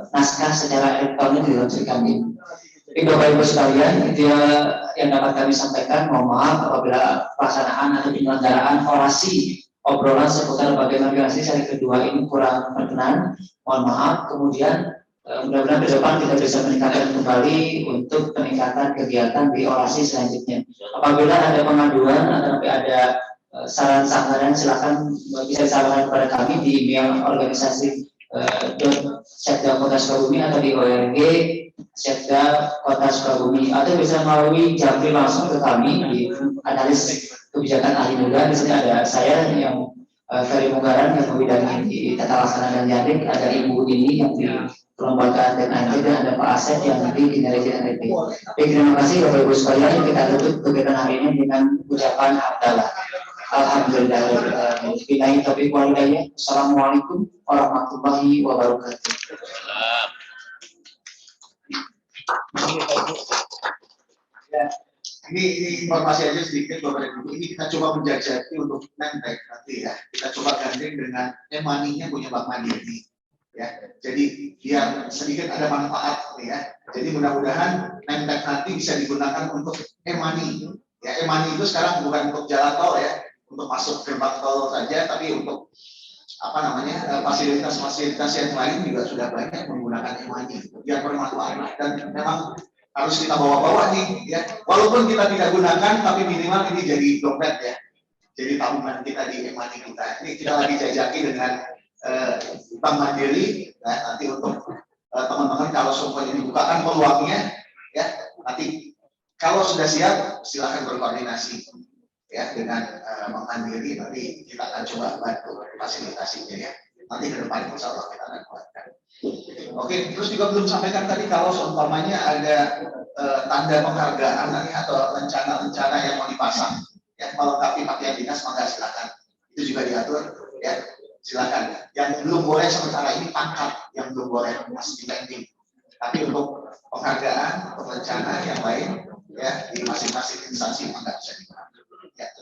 naskah secara elektronik di dalam Sri Kandi. Jadi Bapak Ibu sekalian, itu ya yang dapat kami sampaikan. Mohon maaf apabila pelaksanaan atau penyelenggaraan orasi obrolan seputar bagian organisasi seri kedua ini kurang berkenan, mohon maaf. Kemudian mudah-mudahan ke depan kita bisa meningkatkan kembali untuk peningkatan kegiatan di orasi selanjutnya. Apabila ada pengaduan atau ada saran sanggahan, silakan bisa disampaikan kepada kami di email organisasi Setda Kota Sukabumi atau di ORG Setda Kota Sukabumi, atau bisa melalui japri langsung ke kami di analis kebijakan ahli muda. Di sini ada saya yang Ferry Munggaran yang membidangi di tata laksana dan jaring, ada Ibu ini yang di kelembagaan TNP, dan ada Pak Asep yang nanti di kinerja TNP. Baik, terima kasih Bapak Ibu sekalian. Kita tutup kegiatan hari ini dengan ucapan hamdalah. Alhamdulillah. Billahi taufiq wal hidayah. Assalamualaikum warahmatullahi wabarakatuh. Ini informasi aja sedikit Bapak Ibu. Ini kita coba menjajaki untuk nanti ya. Kita coba gandeng dengan e-money-nya punya Bank Mandiri. Ya, jadi biar sedikit ada manfaat ya. Jadi mudah-mudahan nanti bisa digunakan untuk e-money. Ya, e-money itu sekarang bukan untuk jalan tol ya, untuk masuk gerbang tol saja, tapi untuk fasilitas-fasilitas yang lain juga sudah banyak menggunakan e-money. Biar bermanfaat, dan memang harus kita bawa-bawa nih ya. Walaupun kita tidak gunakan, tapi minimal ini jadi dompet ya. Jadi tabungan kita di e-money kita. Ini kita lagi jajaki dengan Bank Mandiri ya, nanti untuk teman-teman kalau semuanya dibukakan peluangnya ya, nanti kalau sudah siap silahkan berkoordinasi ya dengan Bank Mandiri. Nanti kita akan coba bantu fasilitasinya ya. Nanti ke depan insya Allah kita akan buatkan. Oke, terus juga belum sampaikan tadi kalau seumpamanya ada tanda penghargaan atau rencana-rencana yang mau dipasang ya, melengkapi pakaian dinas, maka silakan. Itu juga diatur ya. Silakan. Yang belum boleh sementara ini pangkat yang belum boleh, masih pending.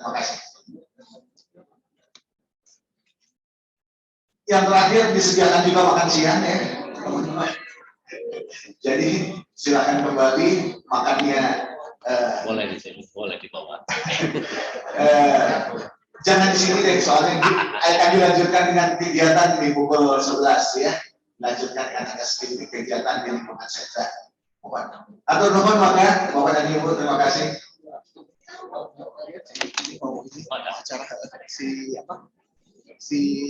Terima kasih. Yang terakhir disediakan juga makan siang ya, teman-teman. Jadi silakan kembali makannya. Boleh di sini, boleh dibawa. Jangan di sini deh, soalnya akan dilanjutkan dengan kegiatan di pukul 11 ya. Lanjutkan dengan kegiatan di lingkungan sentra. Atau nuhun maka Bapak dan Ibu, terima kasih. Acara si